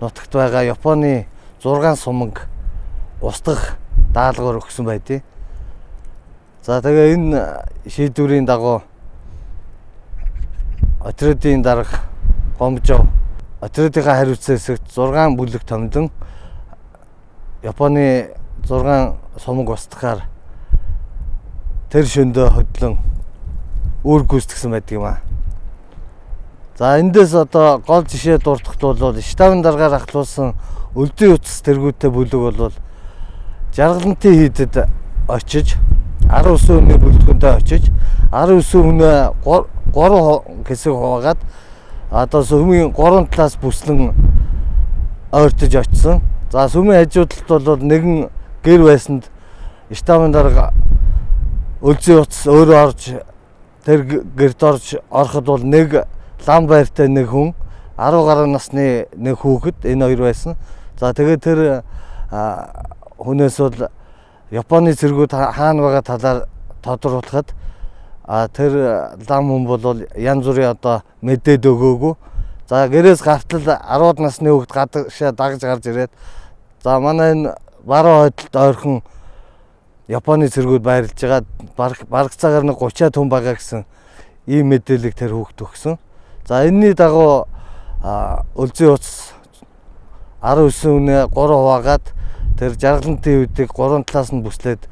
нутагт байгаа Японы 6 суманг устгах даалгавар өгсөн байдیں۔ За тэгээ энэ шийдвэрийн дагуу отрядын дарга Гомжов отрядынхаа хариуцсан хэсэгт 6 бүлэг томдон Японы 6 сумаг устгахаар тэр шөндөө хөдлөн үр гүйцэтгсэн байдаг юм аа. За эндээс одоо гол жишээ дурдахт бол штабын даргаар ахлуулсан Өлзий утас тэргүүтээ бүлэг бол жаргалантын хийдэд очиж 19 хүний бүлгэндээ очиж 19 хүнээ 3 хэсэг хуваагаад одоо сүмийн 3 талаас бүслэн ойртож очсон. За сүмийн хажуудалд бол нэгэн гэр байсанд штабын дарга Өлзий утас өөрөө орж тэр гэрд орж ороход бол нэг лам байртай нэг хүн 10 гаруй насны нэг хүүхэд энэ хоёр байсан. За тэгээд тэр хүнээс бол Японы цэргүүд хаана байгаа талаар тодруулахад тэр лам хүн бол янз бүрийн одоо мэдээд өгөөгүй. За гэрээс гартал 10 насны хүүхэд гадагшаа дагж гарч ирээд за манай энэ баруун хойдолд ойрхон Японы цэргүүд байрлаж байгаа бараг цагаар нэг 30-аад хүн байгаа гэсэн ийм мэдээллийг тэр хүүхэд өгсөн. За энэний дагуу Өлзий утас 19 үнэ 3 хуваагаад тэр жаргалантын үеийг 3 талаас нь бүслээд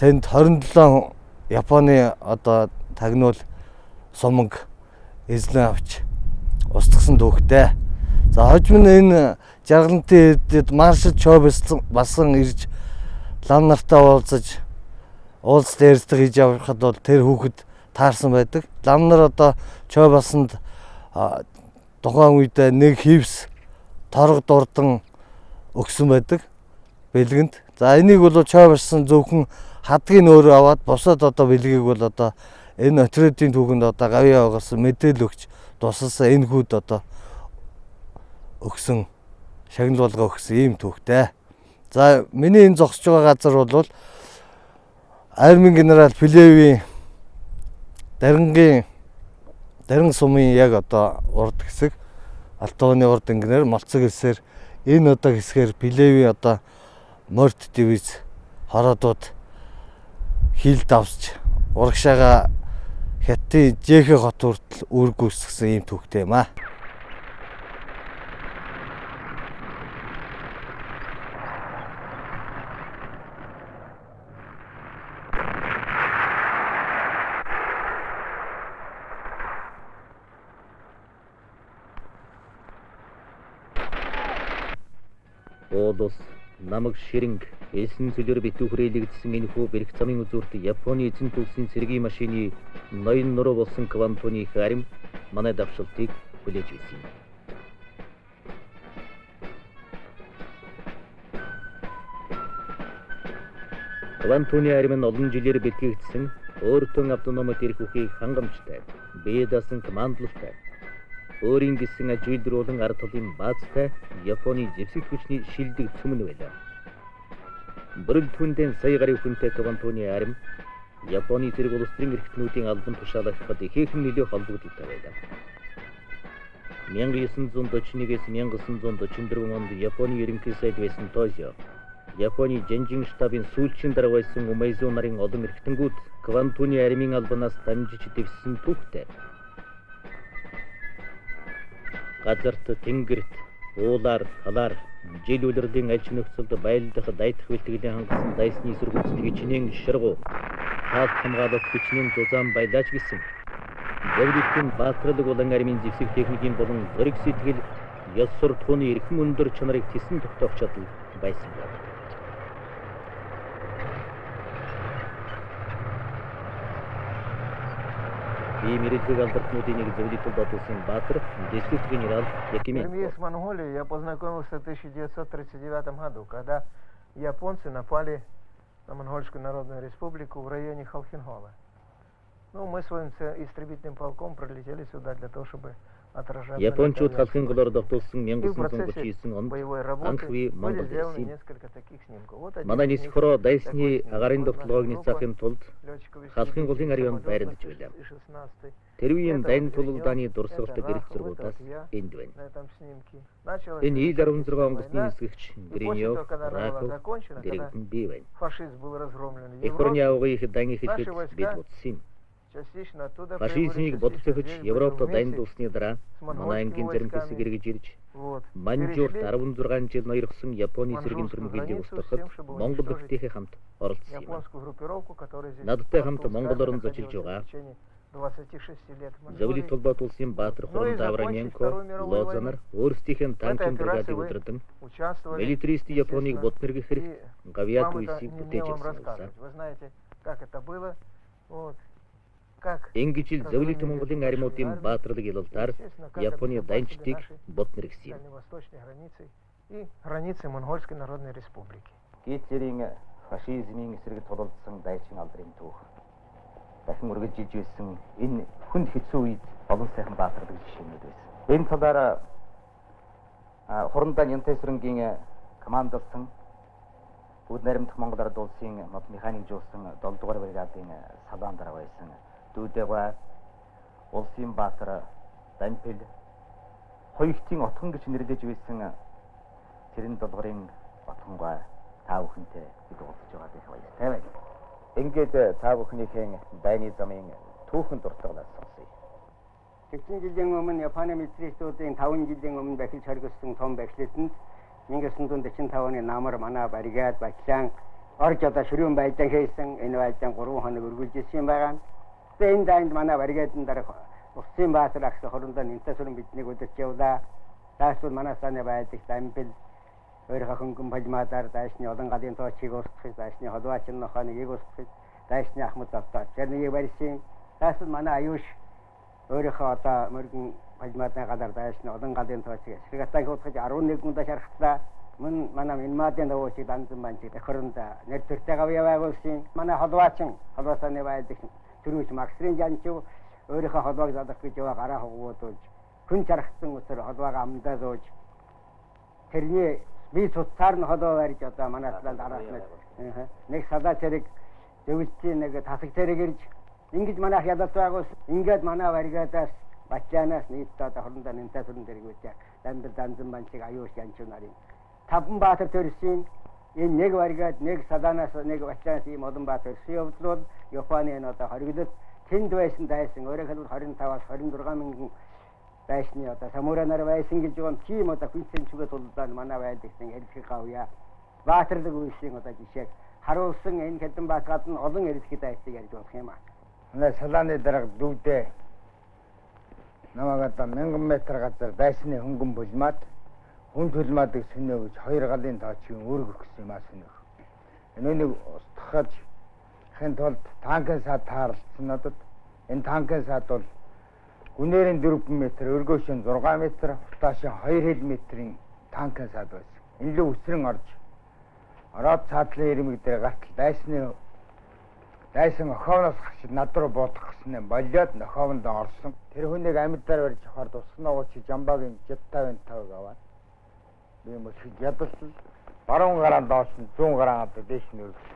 тэнд 27 Японы одоо тагнуул суманг эзлэн авч устгасан түүхтэй. За хожим нь энэ жаргалантын үеэд маршал Чо басан ирж лам нартай уулзаж уулзалт ярьцлага хийж явахад бол тэр хүүхэд таарсан байдаг. Лам нар одоо Чо басанд тухайн үедээ нэг хивс торог дурдан өгсөн байдаг бэлгэнд. За энийг бол Чо басан зөвхөн хадгийг өөрөө аваад бусад одоо бэлгийг бол одоо энэ отрядын түүхэнд одоо гавьяа оголсон мэдээлэл өгч тусалсан энэ хүүд одоо өгсөн шагналуулга өгсөн ийм түүхтэй. За миний энэ зогсож байгаа газар бол армийн генерал Пилевийн дарин сумын яг одоо урд хэсэг Алтууны урд ингэнээр молцог хэлсээр энэ одоо хэсгээр Пилевийн одоо морд дивиз хороодууд хилд авсч урагшаага Хятадын Жэхэ хот хүртэл үр гүйцэтгсэн ийм түүхтэй юм аа. Олос намаг ширинг эсэн сүлэр битүү хүрээлэгдсэн энэ хүү бэрх замын үзүүрт Японы эзэн тулсын цэргийн машины ноён нуруу болсон Квантоны харим манай давшилтыг хүлээж байсан. Квантоны харим нь олон жилээр бэлтгэгдсэн өөртөө автономит эрх үхийг хангамжтай, бие даасан командлалтай, өөрийн гисэн аж үйлдвэрлэн ард түмний баазтай Японы зэвсэг хүчний шилдэг цөмөн байлаа. Бүрэл түндэн сая гаруй хүнтэй Квантоны арим Японы зэрэг улс төрийн эрхтнүүдийн албан тушаалгахад ихээхэн нөлөө холбогдолтой байлаа. 1941-с 1944 онд Японы ерөнхий сайд байсан Тозио, Японы Жанжин штабын сүүлчийн дарга байсан Умэйзу нарын олон эрхтэнгүүд Квантоны аримын албанаас дамжиж дэвссэн түүхтэй. Газарт тэнгэрт уулаар талаар жил үлрэлийн аж нөхцөлд байлдах дайдах бэлтгэлийн хангасан дайсны эсэргүүцнийг чинэн ширгуу хаалт хамгаалалт хүчнэн зузаан байлаач гэсэн. Зөвлөлтийн баатралаг болон аримын зэвсэг техникийн болон зориг сэтгэл ёс суртахууны эрхэм өндөр чанарыг тэсэн тогтоох чадал байсан байна. И мэрэгжил албартнуудын нэг зөвлөлтөд бодсон Баатар, действительный генерал Якимин. Впервые с Монголией я познакомился в 1939 году, когда японцы напали на Монгольскую Народную Республику в районе Халхингола. Ну, мы своим истребительным полком прилетели сюда для того, чтобы отражать... Япончууд халхинголоор довтуулсан 1939 онд анхви Монгол ирсэн. несколько таких снимков. Вот один Манай из них нисхоро дайсны такой агарын вот довтлогыг группа нисахын тулд летчиков халхинголын ариунд байрлаж байлаа. Тэр үеийн дайны тулалдааны дурсгалт гэрэл зургуудаас энд байна. на этом снимке. Началось Энэ ил 16 онгоцны война. нисгэгч И Гриньев, после того, когда она была Раков, закончена, когда дэрэгдэн бий байна. фашизм был разгромлен в Их орны Европе, авгыг дан ихэхэд Наши бид войска утсан. частично оттуда Фашизмыг прибыли, бодцохож частично Европт здесь были дайнд вместе. дуусны дараа манай ангийн зарим хэсэг эргэж ирж Вот. Манжуурт Перешли 16 жил ноёрхон Японы цэргийн Манжуурскую түрмгийлийг границу с устгахад тем, чтобы Монгол уничтожить бүхтийнхээ хамт оролцсон юм. японскую группировку, которая здесь Надтай хамт полтора монголоор года зочилж байгаа. в течение 26 лет в Монголии. Зөвлөлт толгойд улсын Баатар Хуран Давраненко, Лозанар өөрсдийнх нь танкын бригадыг удирдан участвовали. милитаристы Японыг бутнэргэх хэрэг И гавьяат вам это үсийг не бүтээж вам авсан. рассказывать. Вы знаете, как это было. Вот. Как Ингэж ил зөвлөлт Монголын аримуудын баатралыг илэлтаар Японы дайнчдыг бутнэргсэн юм. дальневосточной границей и границей Монгольской Народной Республики. Гитлерийн фашизмын эсрэг тулалдсан дайчин алдрын түүх. Дахин үргэлжилж байсан энэ хүнд хэцүү үед олон сайхан баатардаг жишээнүүд байсан. Энэ талаараа Хурандан Янтайсрынгийн командалсан бүгд наримдах Монгол Ард улсын мод механикжуулсан 7 дугаар бригадын салаан дараа байсан. Дүүдэга улсын баатар Дампил хоёртын отхон гэж нэрлэж байсан тэрэн долгорын отхонгой та бүхэнтэй бид уулзж байгаа гэх баяртай байна. Ингээд та бүхнийхэн дайны замын түүхэн дуртаглаас сонсъё. Тэгсэн жилийн өмнө Японы милитаристуудын 5 жилийн өмнө бахилж хоригдсон том бахилтанд 1945 оны намар манай бригад Баклан орж одоо ширүүн байдлаа хийсэн энэ байдлаа 3 хоног үргэлжилсэн байгаа. Тэгээ энэ дайнд манай бригадын дараа усын баатар агш хорондоо нэнтэсүрэн биднийг удирч явлаа. Таашгүй манай саны байдагч Дампил өөрийнхөө хөнгөн палмадар дайсны олон гадын тоочийг устгах, дайсны холбоочин нохоныг устгах, дайсны ахмад завтаа чернийг барьсан. Таашгүй манай аюуш өөрийнхөө одоо мөргөн палмадан гадар дайсны олон гадын тоочийг эсрэгатаг устгаж 11 гүндэ шархтлаа. Мөн манай Минмадын давуучид данзан банчид хөрөндө нэр төртэй гавьяа байгуулсан. Манай холбоосны байдагч Төрөж Максрын жанчив өөрийнхөө холбоог задах гэж яваа гараа хогвоодуулж хүн чархсан өсөр холбоогоо амдаа зөөж тэрний би цуцаар нь холбоо барьж одоо манай талд араас нэг садаа цэрэг зөвлөсөн нэг тасаг цэрэг ирж ингэж манайх ядалт байгуул ингээд манай баригадаас Бачлаанаас нийт одоо хорондоо нэнтэсүрэн дэргүүтэй дамбар данзан банчиг аюуш янчив нарын таван баатар төрсөн энэ нэг баригад нэг садаанаас нэг Бачлаанаас ийм олон баатар төрсөн явдлууд Японы энэ одоо хоригдол тэнд байсан дайсан өөрөөр хэлбэл 25-аас 26 мянган дайсны одоо самуранаар байсан гэж байгаа тийм одоо хүнсэн чигээ тулдаад манай байдагсан эрдхий гавья баатарлаг үйлсийн одоо жишээг харуулсан энэ хэдэн баат гадна олон эрдхий дайсыг ярьж болох юм аа. Манай салааны дарга дүүдээ намайг одоо 1000 м газар дайсны хөнгөн булмаад хүн төлмаадаг сүнөө гэж 2 галын таачийн үүрэг өгсөн юм аа сүнөө. Энэнийг устгахад хэн тулд танкын сад таарлцсан надад энэ танкын сад бол гүнээрийн 4 м, өргөөшин 6 м, хутаашин 2 метрийн танкын сад байсан. Энэ л үсрэн ороод цаадлын ирмэг дээр гартал дайсан охооноос хашид над руу буудах гэсэн юм болоод охоонд орсон. Тэр хүнийг амьдаар барьж авахар тусснаа чи жамбагийн 60-55-ыг аваад би мөчид ядалсан баруун гараан доош нь 100 гараан дээш нь өргөв.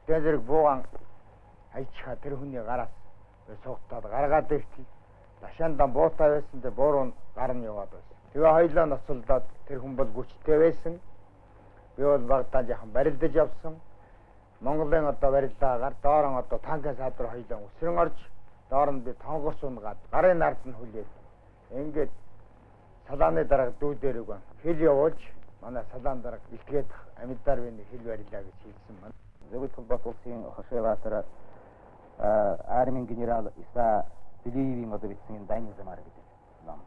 Тэр зэрэг буугаан хайчхаа тэр хүний гараас суугтаад гаргаад ирсэн. Дашаандаа буутай байсан дээр бууруу гар нь яваад байсан. Тэгээ хоёлоо ноцолдоод тэр хүн бол гүчтэй байсан. Би бол багтаа яхан барилдаж явсан. Монголын одоо барилдаагаар доорон одоо танкын сад руу хоёлоо өсрөн орж доорн би тонгоос унгаад гарын нард нь хүлээд ингээд салааны дарга дүүдэрэг байна. Хэл явуулж манай салаан дарга илтгээд амьдаар би хэл барилаа гэж хэлсэн маань. Зөвхөн Толгойд улсын хашааваатар армийн генерал Иса Билиевийн одоо бичсэн энэ дайны замаар гэдэг ном.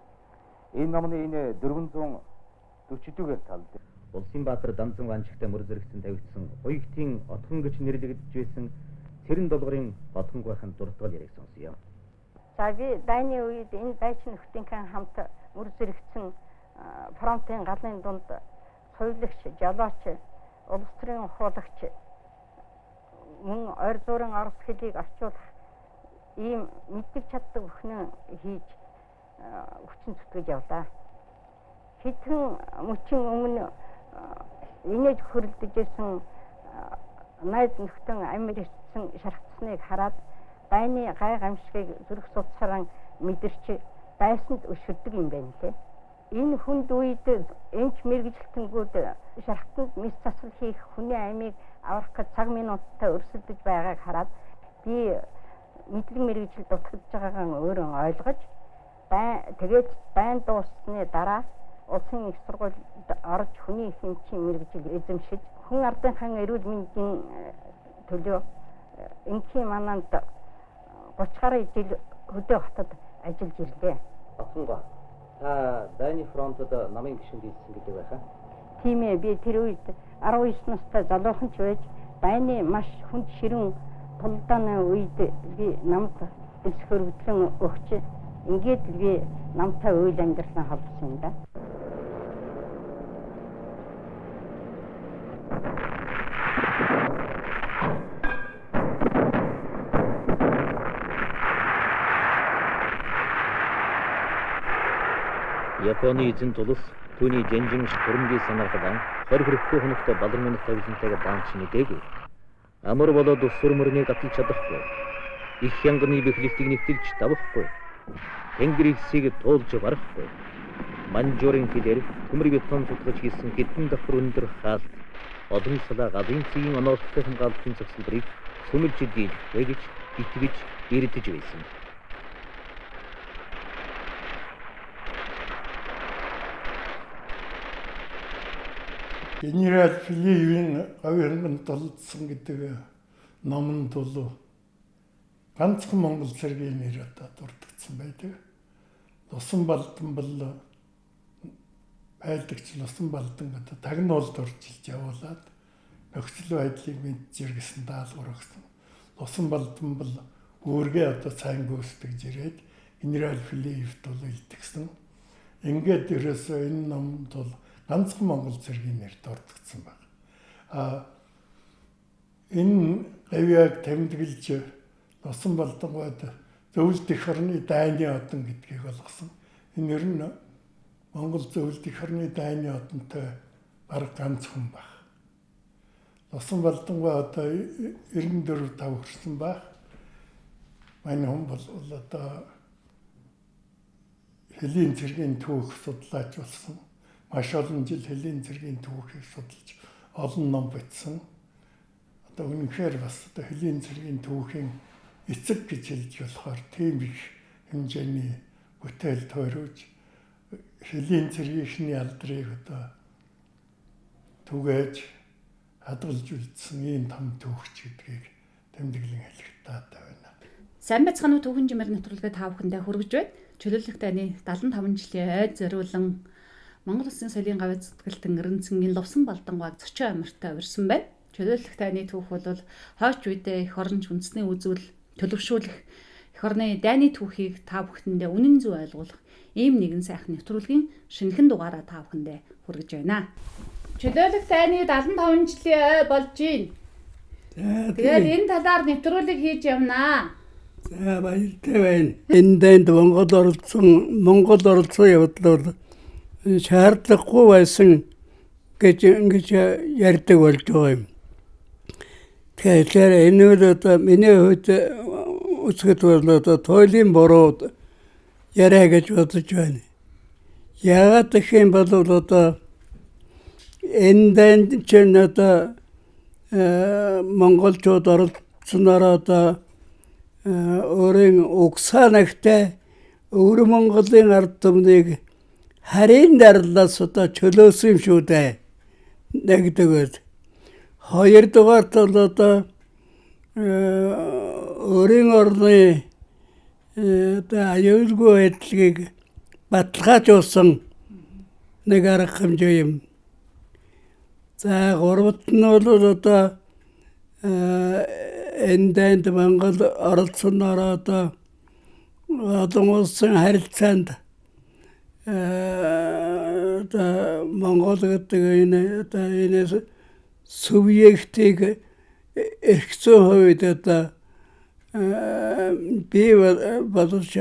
Энэ номны энэ 440-гээр талд Улсын баатар Данзан ванчигтай мөр зэрэгцэн тавигдсан Хуягтын отхон гэж нэрлэгдэж байсан Цэрэн долгорын отхон байхын дуртгал яриг сонсъё. За би дайны үед энэ дайчин нөхдийнхээ хамт мөр зэрэгцэн фронтын галын дунд соёлогч, жолооч, улс төрийн хуулагч мөн ойр зуурын орос хэлийг орчуулах ийм мэддэг чаддаг бүхнээ хийж хүчин зүтгэж явлаа. Хэдхэн мөчийн өмнө инээж хөрөлдөж исэн найз нөхдөн амир ирсэн шархтсныг хараад дайны гай гамшигыг зүрх судсаран мэдэрч дайсанд өшөрдөг юм байна лээ. Энэ хүнд үед эмч мэрэгжилтэнгүүд шархтанд мэс засал хийх хүний амийг аврах гэж цаг минуттай өрсөлдөж байгааг хараад би мэдлэг мэрэгжил дутагдж байгаагаа өөрөө ойлгож тэгээд байн дуусны дараа улсын их сургуульд орж хүний хэмжээ мэрэгжил эзэмшиж хүн ардынхан эрүүл мэндийн төлөө энхийн мананд 30 гаруй жил хөдөө хотод ажиллаж ирлээ. Батханга та дайны фронтод намын гишүүнд ийдсэн гэдэг байхаа. Тийм ээ, би тэр үед 19 настай залуухан ч байж дайны маш хүнд ширүүн тулдааны үед би намд элс хөрвдлэн өгч ингээд би намтай үйл амьдралаа холбосон юм да. Японы эзэн тулс түүний жанжин хурамгийн санаархадан 20 хүрэхгүй хоногтой балан минут тавилантай даанч нэгээгүй. Амар болоод усүр мөрний гаталж чадахгүй. Их хянганы бэхлэлтийг нэвтэлж давахгүй. Тэнгэр ихсийг туулж барахгүй. Манжуурын хилээр төмөр бетон сутгаж хийсэн хэдэн давхар өндөр хаалт олон салаа гадын цэгийн оноолттой хамгаалтын зохицлыг сүмэлж дийлэхтэй гэж итгэж ирдэж байсан. Генерал Билиевийн говьрын дулдсан гэдэг номонд бол ганцхан Монгол цэргийн нэр одоо дурдгдсан байдаг. Лусан балдан бол байлдагч Лусан балдан одоо тагнуулд оржилж явуулаад нөхцөл байдлыг мэд зэрэгсэн даалгавар өгсөн. Лусан балдан бол өөргөө одоо сайн гүйцэтгэж ирээд генерал Билиевт бол илтгэсэн. Ингээд ерөөсөө энэ номд бол ганцхан Монгол цэргийн нэр дурдгдсан байна. Энэ гавьяаг тэмдэглэж Лусан балдангууд зөвлөлт их орны дайны одон гэдгийг олгосон. Энэ ер нь Монгол зөвлөлт их орны дайны одонтой бараг ганцхан баг. Лусан балдангууд одоо 94-5 хүрсэн баг. Манай хүн бол одоо хэлийн цэргийн түүх судлаач болсон. Маш олон жил хэлийн цэргийн түүхийг судалж олон ном бичсэн. Одоо үнэхээр бас одоо хэлийн цэргийн түүхийн эцэг гэж хэлж болохоор тийм их хэмжээний бүтээл тойруулж хөлийн цэргийнхний алдрыг одоо түгээж хадгалж үлдсэн ийм том түүхч гэдгийг тэмдэглэн хэлэх таатай байна. Сайн байцгаана уу түүхэн жимээр нэвтрүүлгээ та бүхэндээ хүргэж байна. Чөлөөлөх дайны 75 жилийн ойд зориулан Монгол Улсын соёлын гавь зүтгэл тэнгэрэн цэнгийн лувсан балдангааг зочин амиртаа урьсан байна. Чөлөөлөх дайны түүх бол хойч үедээ эх оронч үндэсний үзүүл төлөвшүүлэх эх орны дайны түүхийг та бүхэндээ үнэн зөв ойлгуулах ийм нэгэн сайхан нэвтрүүлгийн шинэхэн дугаараа та бүхэндээ хүргэж байна. Чөлөөлөх дайны 75 жилийн ой болж байна. Тэгээд энэ талаар нэвтрүүлэг хийж явнаа. За баяртай байна. Энэ дайнд Монгол оролцсон явдлууд шаардлагагүй байсан гэж ингэж ярьдаг болж байгаа юм. Тэгэхээр энэ үл одоо миний хувьд үзэхэд бол одоо туйлын буруу яриа гэж бодож байна. Яагаад гэх юм бол одоо энэ дайнд чинь одоо монголчууд оролцсоноор одоо өөрийн угсаанагтай өвөр Монголын ард түмнийг харийн дарлаас одоо чөлөөсөн юм шүү дээ. Нэгдэг байд. Хоёрдугаарт бол одоо өөрийн орны одоо аюулгүй байдлыг баталгаажуулсан нэг арга хэмжээ юм. За гуравт нь бол одоо энэ дайнд Монгол оролцсоноор одоо олон улсын харилцаанд одоо Монгол гэдэг энэ субъектийг эрх зүйн хувьд одоо бий болж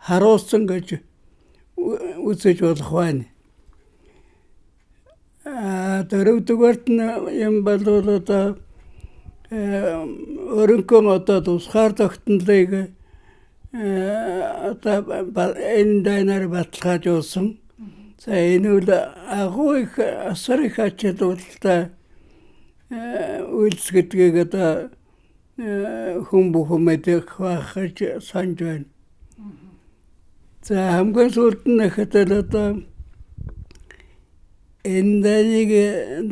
харуулсан гэж үзэж болох байна. Дөрөвдүгээрт нь юм бол одоо өөрөнгөө одоо тусгаар тогтнолыг одоо энэ дайнаар баталгаажуулсан. За энэ үл агуу их асар их ач холбогдолтой үйлсгэдгийг одоо хүн бүхэн мэдэх байх гэж санаж байна. За хамгийн сүүлд нь хэтэл одоо энэ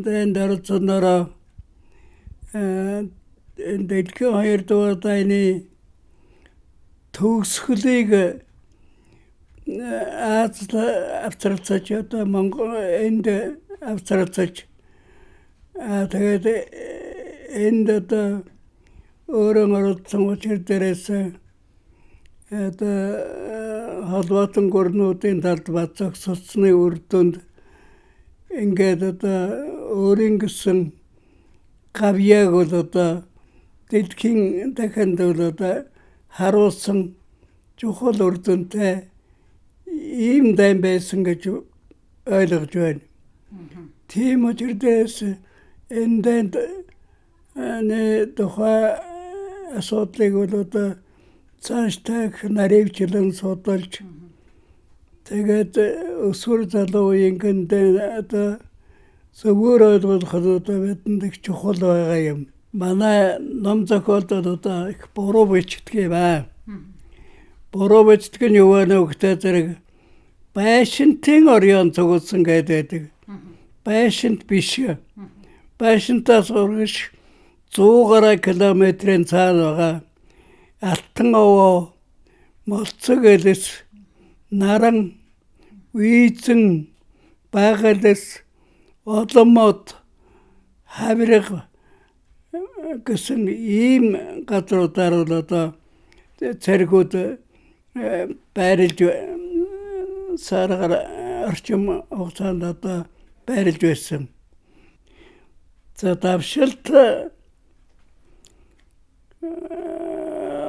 дайнд оролцсоноор дэлхийн 2 дугаар дайны төгсгөлийг авцарцаж одоо Монгол энд авцарцаж тэгээд энд одоо өөрөөр оролцсон учир дээрээс одоо холбоотон гүрнүүдийн талд бат зогсоцсны үр дүнд ингээд одоо өөрийн гэсэн гавьяаг бол одоо дэлхийн дахинд бол одоо харуулсан чухал үр дүнтэй ийм дайн байсан гэж ойлгож байна. Тийм учраас энэ дайнд тухай асуудлыг бол одоо цаашдаа наривчлан судалж тэгээд өсвөр залуу үеийн дайн одоо зөвөр ойлгоход одоо бидэнд их чухал байгаа юм. Манай ном зохиолдод одоо их буруу бичдэг ба. Буруу бичдэг нь юу вэ гэхээр зэрэг байшинтын орён цугулсан гэдэг. Байшинт биш. Байшинтаас урагш 100 гаруй километрийн цаана байгаа Алтан овоо, Молцог элэс, Наран, Үйзэн, Багалэс, Оломот, Хавирга гэсэн ийм газруудаар бол одоо цэргүүд байрлж саргаар орчим хугацаанд одоо байрлж байсан. За давшилт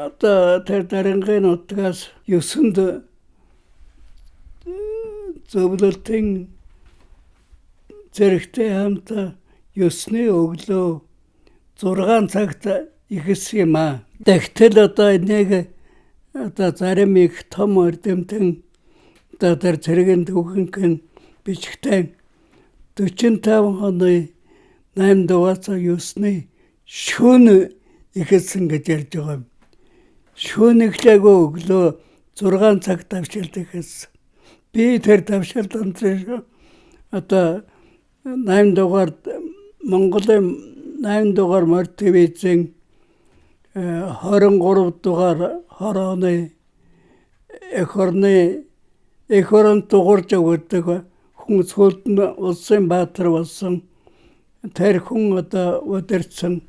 одоо тэр дарингийн нутгаас 9-нд зөвлөлтийн зэрэгтэй хамт 9-ны өглөө 6 цагт ихсэн юм аа. Тэгтэл одоо энийг одоо зарим их том эрдэмтэн одоо тэр цэргийн түүхэн бичгтэн 45 оны 8 дугаар цаг 9-ны шөнө ихсэн гэж ярьж байгаа юм. шүүнэглээгөө өглөө 6 цаг давшилдаг гэсэн. Би тэр давшилт онцлоо одоо 8 дугаар Монголын 8 дугаар морд телевизэн 23 дугаар хорооны эх орон дуурж өгдөг хүн сүлд нь улсын баатар болсон тэр хүн одоо удирдсан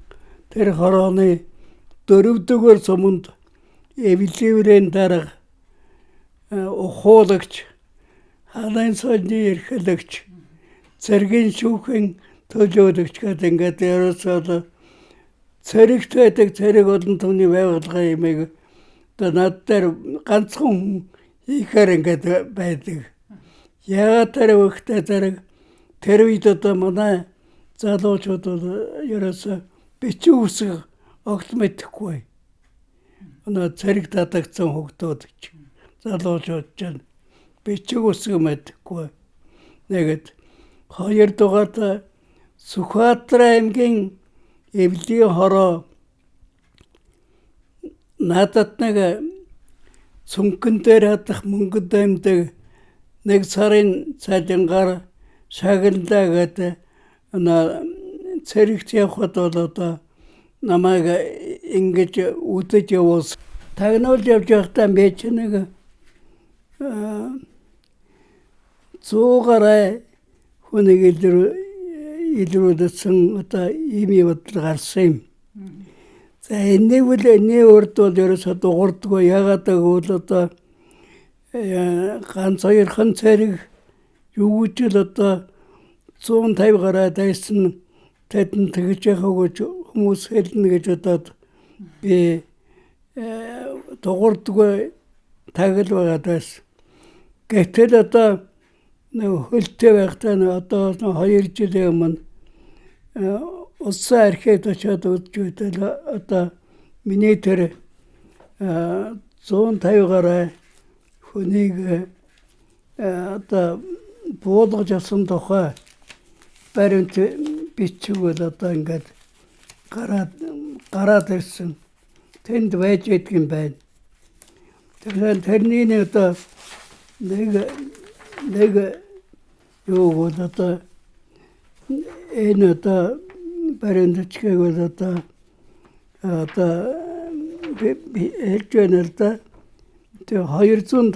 тэр хорооны 4 дугаар суманд эвлэврийн дарга ухуулагч халайн сольны эрхлэгч цэргийн шүүхийн төлөөлөгч гэдэг ингээд ерөөсөө цэрэгт байдаг цэрэг олон түмний байгууллага юмыг одоо над дээр ганцхан хийхээр ингээд байдаг. Яагаад тэр вөхтэй зэрэг тэр үед одоо манай залуучууд ерөөсөө бичиг үсэг огт мэдэхгүй. Өнөө цэрэг татагдсан хүүхдүүд ч залуучууд ч бичиг үсэг мэдэхгүй. Нэгэд 2 дугаарт Сүхбаатар аймгийн Эвлийн хороо надад нэг цүнхэн дээр хадах мөнгөд амьдаг 1 сарын цалингаар шагналаа гэдэг цэрэгт явхад бол одоо намайг ингэж үдэж явуус. Тагнуул явж байхдаа би ч нэг 100 гаруй хүнийг илрүүлсэн одоо ийм явдал гарсан юм. За энэ урд бол ерөөсөө дуурдгүй. Ягаад гэвэл одоо ганц хоёрхан цэрэг юу гэж л одоо 150 гаруй дайсан тэдэнд тэгж яхаг гэж хүмүүс хэлнэ гэж бодоод би дуурдгүй тагл байгаад байсан. Гэтэл одоо хөлтэй байхдаа одоо 2 жилийн өмнө улсын архивд очиод үзэж байхдаа одоо миний тэр 150 гаруй хүнийг одоо буулгаж авсан тухай баримт бичиг бол одоо ингээд гараад ирсэн. Тэнд байж байдаг юм байна. Тэгэхээр тэрний одоо нэг юу бол одоо энэ одоо баримтчгийг бол одоо хэлж байна л да. Тэгээ 250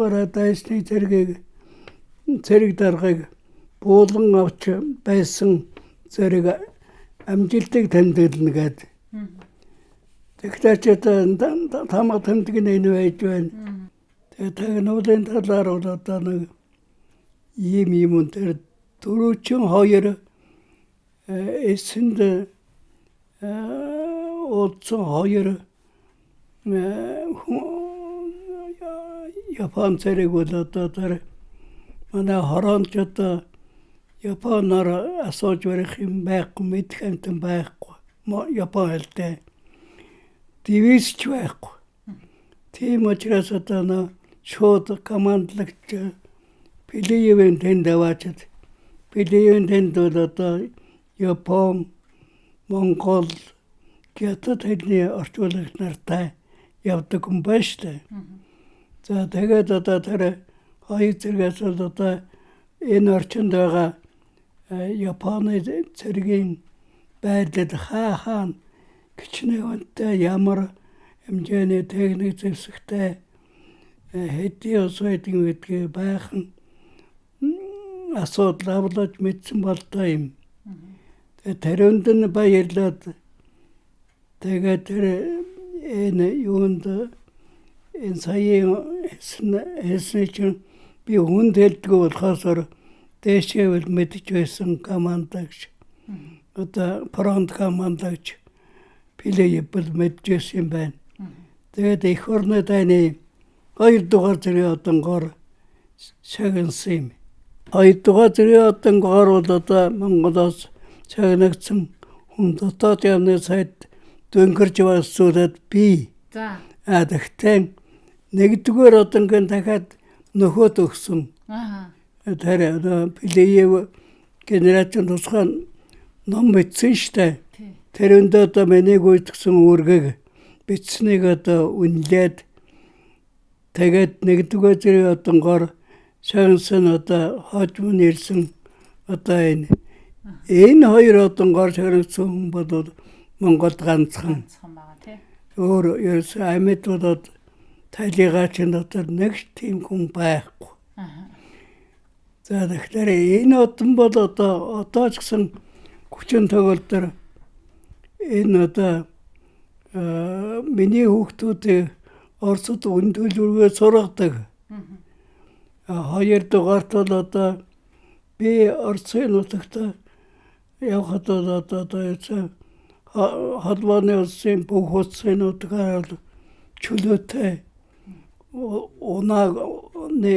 гаруй дайсны цэрэг даргыг буулган авч байсан зэрэг амжилтыг тэмдэглэнэ гэдэг. Тэгэхээр ч тамга тэмдэг нь энэ байж байна. Тэгээ тагнуулын талаар бол одоо нэг ийм тэр 42 эсэнд уулзсан 2 Япон цэрэг бол одоо тэр манай хороонд одоо Японоор асууж барих юм байхгүй, мэдэх амтан байхгүй. Япон хэлтэй дивизч байхгүй. Тийм учраас одоо шууд командлагч Пилиевэн тэнд аваачаад Пилиевэн тэнд бол одоо Япон, Монгол хятад хэлний орчуулагч нартай явдаг юм байна шүү дээ. За тэгээд одоо тэр хоёр зэрэгээс бол одоо энэ орчинд байгаа Японы цэргийн байдал хаана кичнэвэнтэй ямар хэмжээний техник зэвсэгтэй хэдийн ус байдаг гэдгийг байхан асуудал авлаж мэдсэн болтой юм. Тэгээд тэрэнд нь баярлаад тэгээд тэр энэ юунд энэ саяын хэлсэн чинь би хүнд хэлдэггүй болохоос дэшээвэл мэдж байсан командагч одоо фронт командагч Пилиевбэл мэджсэн юм байна. Тэгээд их орны дайны 2 дугаар зэрэг одонгоор шагнасан юм. 2 дугаар зэрэг одонгоор бол одоо Монголоос шагнагдсан хүн дотоод явны сайд дөнгөрж байсуулаад би. За. Тэгтээ 1 дугаар одонгийн дахиад нөхөд өгсөн. Тэр Пилиев генералын тусгай ном бичсэн штэ. тэрэнд одоо миний гүйцэтгсэн үүргийг бичснийг одоо үнэлээд тэгээд нэгдүгээр зэрэг одонгоор шагнасан одоо хожим нэрсэн одоо энэ хоёр одонгоор шагнасан хүн бол Монголд ганцхан өөр ерөөс амьд болоод талигаач дотор нэг тийм хүн байхгүй. За тэгэхээр энэ одон бол одоо ч гэсэн хүчин төгөлдөр энэ одоо миний хүүхдүүдийг Оросд үндөлгөө сургадаг. Хоёрдугаарт бол одоо би Оросын нутагт явхад одоо холбооны улсын бүх улсын нутгаар чөлөөтэй унааны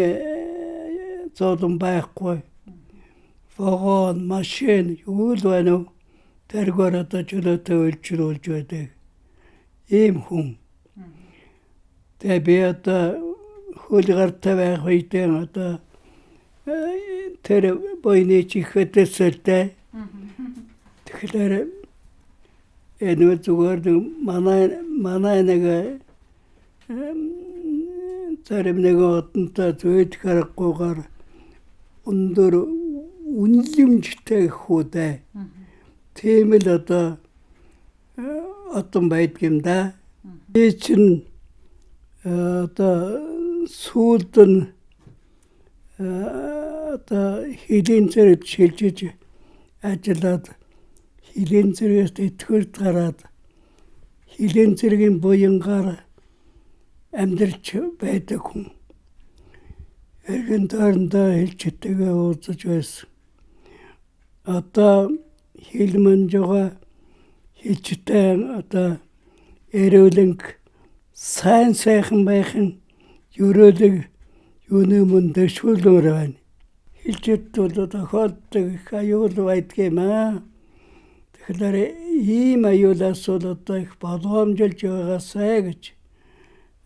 зодон байхгүй. Вагон, машин юу л байна уу? Тэргээр одоо чөлөөтэй үйлчлүүлж байдаг. Ийм хүн. Тэгээ би одоо хөлгартай байх үедээ одоо тэр бойны чихэтэсэлтэй. Тэгэхээр энэ зүгээр манай нэг зарим нэг одонтой зүйд харахгүйгээр өндөр үнэлэмжтэй хүүдээ. Тийм л одоо байдг юм да. Би чинь одоо сүүлд нь одоо хэлийн зэрэг шилжиж ажиллаад хэлийн зэрэгт итгэвч гараад хэлийн зэргийн буянгаар амьдарч байдаг хүн. Эргэн тойрондоо хэлчтэйгээ уулзаж байсан. Одоо хилмэнжгаа хэлчтэй одоо эрүүлэнг сайн сайхан байхын ерөөлөг юуны мөн дэшүүлмөр байна. Хэлчт бол тохиолддог их аюул байдаг юм аа. Тэгэхээр ийм аюулаас бол одоо их болгоомжилж байгаасай гэж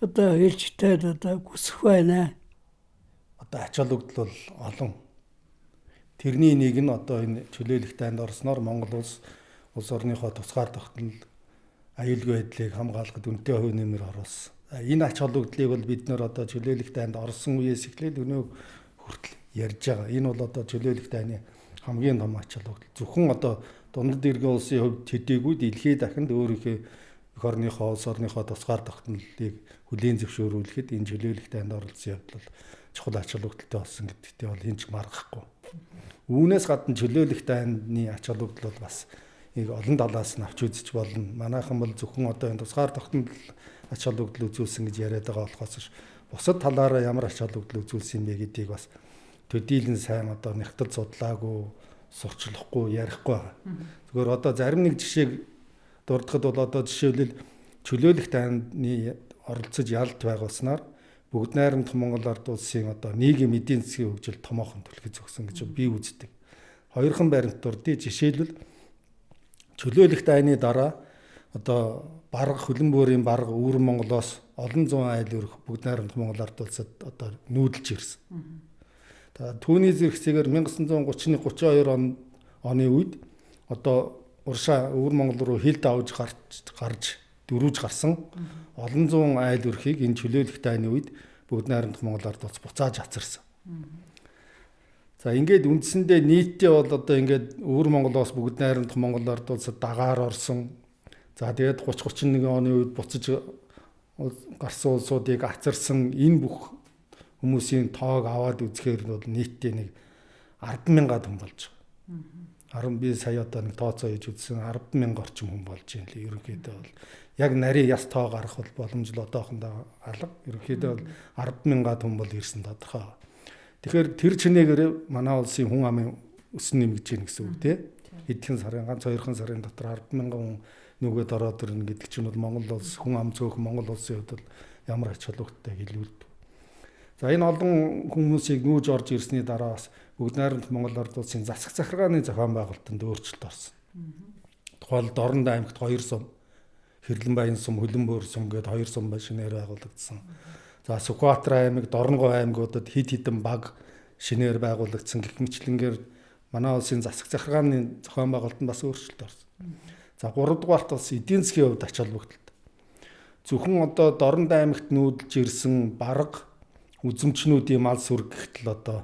одоо хэлчтэй одоо хүсэх байна. Одоо ач холбогдол бол олон. Тэрний нэг нь одоо энэ чөлөөлөх дайнд орсноор Монгол улс орныхоо тусгаар тогтнол аюулгүй байдлыг хамгаалахад үнэтэй хувь нэмэр оруулсан. Энэ ач холбогдлыг бол бид нэр одоо чөлөөлөх дайнд орсон үеэс эхлээд өнөө хүртэл ярьж байгаа. Энэ бол одоо чөлөөлөх дайны хамгийн том ач холбогдол. Зөвхөн одоо дундад иргэн улсын хувьд төдийгүй дэлхийд дахинд өөрийнхөө эх орныхоо улс орныхоо тусгаар тогтнолыг хүлээн зөвшөөрүүлэхэд энэ чөлөөлөх дайнд оролцсон явдал чухал ач холбогдолтой болсон гэдэгтээ бол хинч маргахгүй. Үүнээс гадна чөлөөлөх дайны ач холбогдол бол бас олон талаас нь авч үзэж болно. Манайхан бол зөвхөн одоо энэ тусгаар тогтнол ач холбогдол үзүүлсэн гэж яриад байгаа болохоос бусад талаараа ямар ач холбогдол үзүүлсэн бэ гэдгийг бас төдийлөн сайн одоо нэгтэл судлаагүй, сурчлахгүй, ярихгүй байгаа. Зүгээр одоо зарим нэг жишээг дурдахад бол одоо жишээлбэл чөлөөлөх дайны оролцож ялт байгуулснаар бүгд найрамдах Монгол ард улсын одоо нийгэм эдийн засгийн хөгжил томоохон түлхэж өгсөн гэж би үздэг. Хоёрхан баримт дурдъя. Жишээлбэл чөлөөлөх дайны дараа одоо бараг хөлн бөөрийн бараг өвөр Монголоос олон зуун айл өрх бүгд найрамдах Монгол ард улсад одоо нүүдэлж ирсэн. Түүний зэрэгцээгээр 1931-32 оны үед одоо уршаа өвөр Монгол руу хилд авж гарч дөрвж гарсан олон зуун айл өрхийг энэ чөлөөлөх дайны үед бүгд найрамдах Монгол ард улс буцааж авчирсан. За ингээд үндсэндээ нийтдээ бол одоо ингээд өвөр Монголоос бүгд найрамдах Монгол ард улсад дагаар орсон. За тэгээд 30-31 оны үед буцаж гарсан улсуудыг авчирсан энэ бүх хүмүүсийн тоог аваад үзэхээр бол нийтдээ нэг 10,000 хүн болж байгаа. Би сая одоо нэг тооцоо хийж үзсэн 10,000 орчим хүн болж байна лээ. Ерөнхийдөө бол яг нарийн яс тоо гарах бол боломжтой одоохондоо алга. Ерөнхийдөө бол 10,000 хүн бол ирсэн тодорхой. Тэгэхээр тэр чинээгээр манай улсын хүн амын өсөн нэмэгдэж байна гэсэн үг тийм. Эдхэн сарын ганц 2 сарын дотор 10,000 хүн нүгэд ороод ирнэ гэдэг чинь бол Монгол улс хүн ам цөөх Монгол улсын хувьд бол ямар ач холбогдолтой хэлбэлт. За энэ олон хүмүүсийг нүүж орж ирсний дараа бас бүгд найрамдах Монгол ард улсын засаг захиргааны зохион байгуулалтанд өөрчлөлт орсон. Тухайлбал Дорнод аймагт 2 сум, Хэрлэн баян сум, Хөлөн бөөр сум гээд 2 сум шинээр байгуулагдсан. За Сүхбаатар аймаг, Дорногов аймагуудад хэд хэдэн баг шинээр байгуулагдсан гэх мэтлэнгээр манай улсын засаг захиргааны зохион байгуулалтанд бас өөрчлөлт орсон. За 3 дугаарт бас эдийн засгийн хувьд ач холбогдолтой. Зөвхөн одоо Дорнод аймагт нүүдэлж ирсэн бараг үзэмчнүүдийн мал сүрэг гэхтэл одоо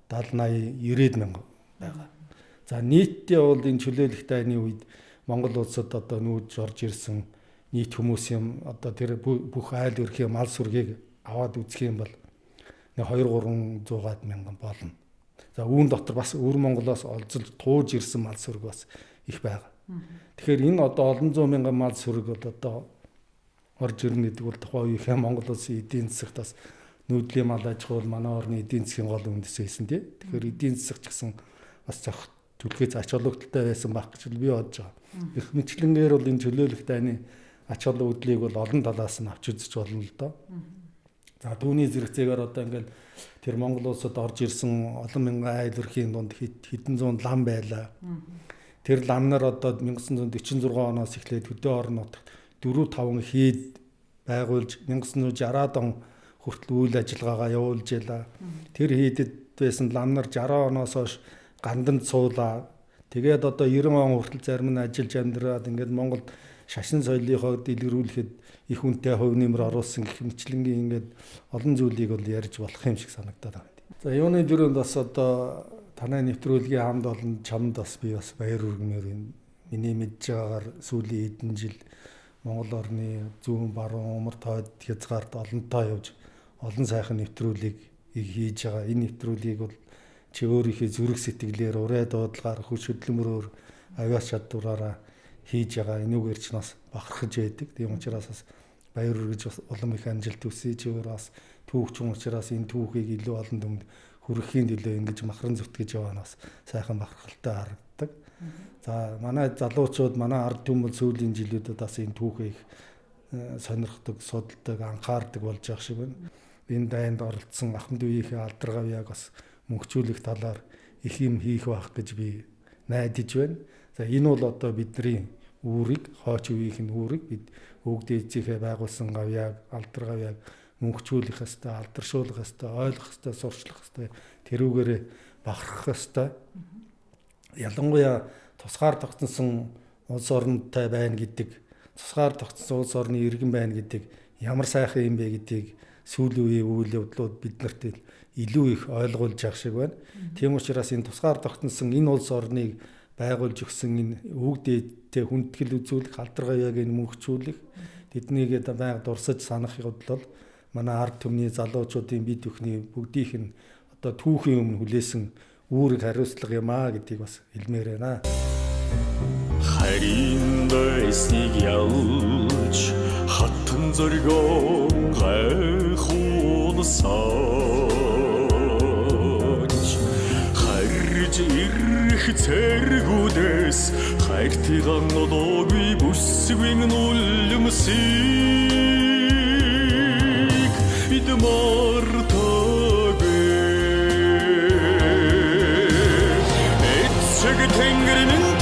70-80-90 мянга байгаа. За нийтдээ бол энэ чөлөөлөх дайны үед Монгол улсад одоо нүүж орж ирсэн нийт хүмүүсийн одоо тэр бүх айл өрхийн мал сүргийг аваад үзэх юм бол 200-300 мянган болно. За үүн дотор бас өвөр Монголоос олзолж тууж ирсэн мал сүрэг бас их байгаа. Тэгэхээр энэ одоо олон зуун мянган мал сүрэг бол одоо орж ирнэ гэдэг бол тухайн үеийн Монгол улсын эдийн засагт бас нүүдлийн мал аж ахуй манай орны эдийн засгийн гол үндэс байсан тий. Тэгэхээр эдийн засаг ч гэсэн бас зохих түлхээс ач холбогдолтой байсан байх гэж би бодож байгаа. Их мэтлэнгээр бол энэ чөлөөлөх дайны ач холбогдлыг бол олон талаас нь авч үзэж болно л доо. За түүний зэрэгцээгээр одоо ингээл тэр Монгол улсад орж ирсэн олон мянган айл өрхийн дунд хэдэн зуун лам байлаа. Тэр лам нар одоо 1946 оноос эхлээд хөдөө орон нутагт 4-5 хийд байгуулж 1960-аад он хүртэл үйл ажиллагаагаа явуулж ялаа. Тэр хийдэд байсан лам нар 60 оноос хойш ганданд суулаа. Тэгээд одоо 90 он хүртэл зарим нь ажиллаж амьдраад ингээд Монголд шашин соёлынхоо дэлгэрүүлэхэд их үнэтэй хувь нэмэр оруулсан гэх мэтлэнгийн ингээд олон зүйлийг бол ярьж болох юм шиг санагдаад байна. За юуны дөрөнд бас одоо танай нэвтрүүлгийн хамт олон чамд бас би бас баяр хүргэмээр байна. Миний мэдж байгаагаар сүүлийн хэдэн жил Монгол орны зүүн баруун умард хойд хязгаарт олонтоо явж олон сайхан нэвтрүүлгийг хийж байгаа. Энэ нэвтрүүлгийг бол чи өөрийнхөө зүрх сэтгэлээр урай дуудлагаар хүч хөдөлмөрөөр авиас чадвараараа хийж байгаа. Энүүгээр ч бас бахархаж байдаг. Тийм учраас бас баяр хүргэж бас улам их амжилт хүсье. Чи өөр бас түүхчин учраас энэ түүхийг илүү олон түмэнд хүргэхийн төлөө ингэж махран зүтгэж яваа нь бас сайхан бахархалтай харагддаг. За манай залуучууд манай ард түмэл сүүлийн жилүүдэд бас энэ түүхийг сонирхдог, судалдаг, анхаардаг болж байгаа шиг байна. Энэ дайнд оролцсон ахмад үеийнхээ алдаргав яг бас мөнхжүүлэх талаар их юм хийх байх гэж би найдаж байна. За энэ бол одоо бидний үүрэг, хойч үеийнх нь үүрэг бид өвөг дээдсийнхээ байгуулсан гавьяаг, алдар гавьяаг мөнхжүүлэх ёстой, алдаршуулах ёстой, ойлгох ёстой, сурчлах ёстой, тэрүүгээрээ бахархах ёстой. Ялангуяа тусгаар тогтсон улс орнтой байна гэдэг, тусгаар тогтсон улс орны иргэн байна гэдэг ямар сайхан юм бэ гэдгийг сүүлийн үеийн үйл явдлууд биднэрт илүү их ойлгуулж явах шиг байна. Тийм учраас энэ тусгаар тогтсон энэ улс орныг байгуулж өгсөн энэ өвөг дээдтэй хүндэтгэл үзүүлэх, алдар гавьяаг мөнхжүүлэх, тэднийг байнга дурсаж санах явдал бол манай ард түмний залуучуудын бие бүхний бүгдийнх нь одоо түүхийн өмнө хүлээсэн үүрэг хариуцлага юм аа гэдгийг бас хэлмээр байна. Харин дэснийг ялж хатан зоргоо гайхуулсаж харж ирэх цэргүүдээс хайртайган олоогүй бүсгүй нулимсыг бид мартаагүй эцэг тэнгэр минь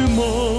more.